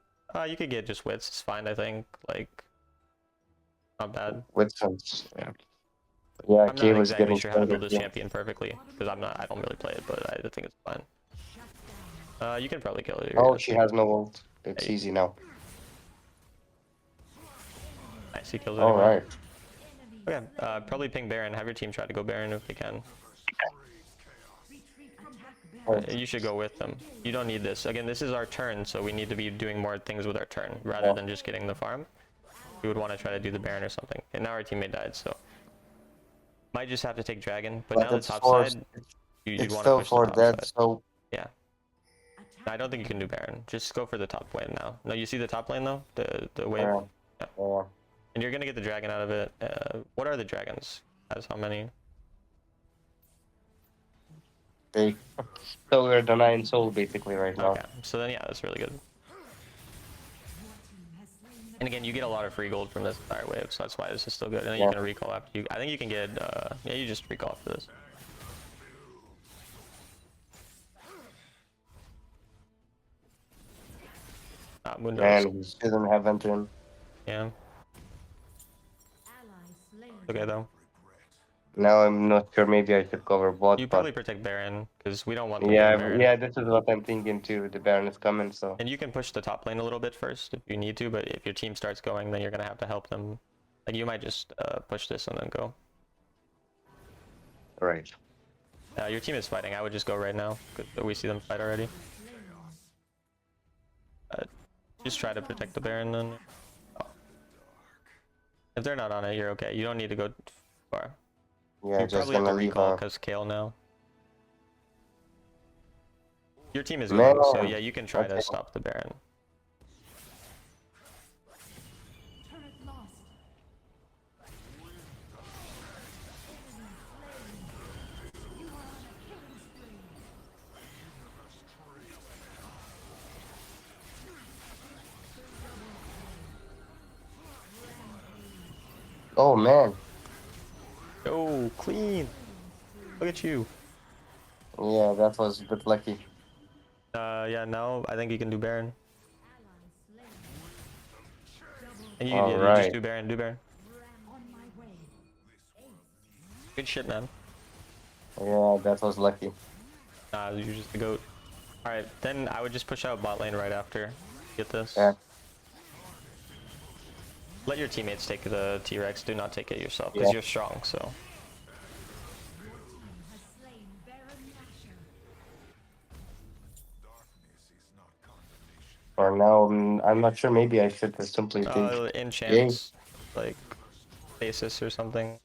You could get just wits, it's fine, I think. Like, not bad. With sense. Yeah. Yeah, I'm Kay not was exactly getting sure how to stronger build this too. champion perfectly, because I don't really play it, but I think it's fine. Shut down. You can probably kill it. Oh, she has no ult. It's Hey. easy now. Nice, he kills it anyway. Alright. Enemy Okay, probably ping Baron. Have your team try to go Baron if they can. retreat from attack Baron. You should go with them. You don't need this. Again, this is our turn, so we need to be doing more things with our turn rather Yeah. than just getting the farm. We would want to try to do the Baron or something. And now our teammate died, so might just have to take Dragon. But now the it's top for... side, you'd It's want to still push for the top dead, side. so... Yeah. I don't think you can do Baron. Just go for the top lane now. No, you see the top lane though? The wave? Yeah. And you're gonna get the dragon out of it. What are the dragons? As how many? They... So we're denying soul basically right now. Okay, so then yeah, that's really good. Your team has slain the And again, you get a lot of free gold from this entire wave, so that's why this is still good. And then Yeah. you can recall after you. I think you can get. Yeah, you just recall after this. Mundo. Man, we shouldn't have entered. Yeah. ally slain. Okay though. Now I'm not sure, maybe I should cover bot, You but... probably protect Baron because we don't want them to Yeah, Baron. yeah, this is what I'm thinking too. The Baron is coming, so... And you can push the top lane a little bit first if you need to, but if your team starts going, then you're gonna have to help them. Like you might just push this and then go. Right. Your team is fighting. I would just go right now. 'Cause we see them fight already. Just try to protect the Baron then. Oh. If they're not on it, you're okay. You don't need to go too far. Yeah, You just probably have gonna to leave recall her. because Kale now. Your team is Man. going, so yeah, you can try to Okay. stop the Baron. Turret lost. Enemy slain. You are on a killing spree. Oh man. Oh, clean! Look at you. Yeah, that was a bit lucky. Yeah, now I think you can do Baron. Ally slain. And you just Alright. do Baron, do Baron. On my way. Good shit, man. Yeah, that was lucky. You're just the goat. Alright, then I would just push out bot lane right after. Get this. Yeah. Let your teammates take the T-Rex, do not take it yourself, because Yeah. you're strong, so. Has slain Baron Nashor. For now, I'm not sure. Maybe I should just simply take Enchants, like, basis or something.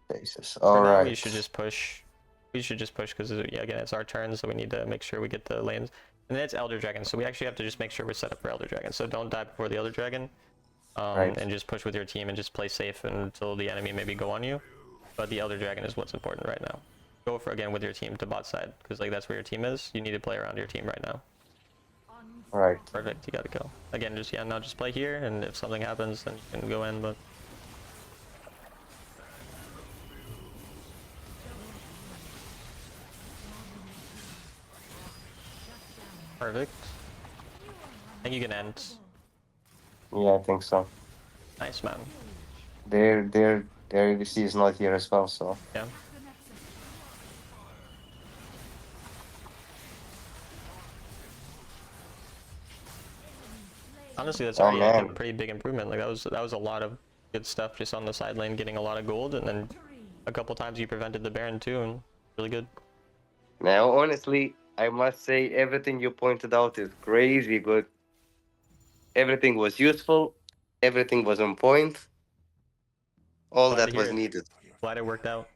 basis. For now, Alright. you should just push. we should just push because yeah, again, it's our turn, so we need to make sure we get the lanes. And then it's Elder Dragon, so we actually have to just make sure we're set up for Elder Dragon. So don't die before the Elder Dragon, Right. and just push with your team and just play safe until the enemy maybe go on you. But the Elder Dragon is what's important right now. Go for again with your team to bot side because like that's where your team is. You need to play around your team right now. Right. Perfect, you gotta go. Again, just yeah, now just play here, and if something happens, then you can go in. But perfect. I think you can end. Yeah, I think so. Nice, man. Their ADC is not here as well, so Yeah. Honestly, that's Oh, already like a man. pretty big improvement. Like that was a lot of good stuff just on the side lane, getting a lot of gold, and then a couple times you prevented the Baron too, and really good. Now, honestly, I must say everything you pointed out is crazy good. Everything was useful. Everything was on point. All Glad to that hear was it. needed. Glad it worked out.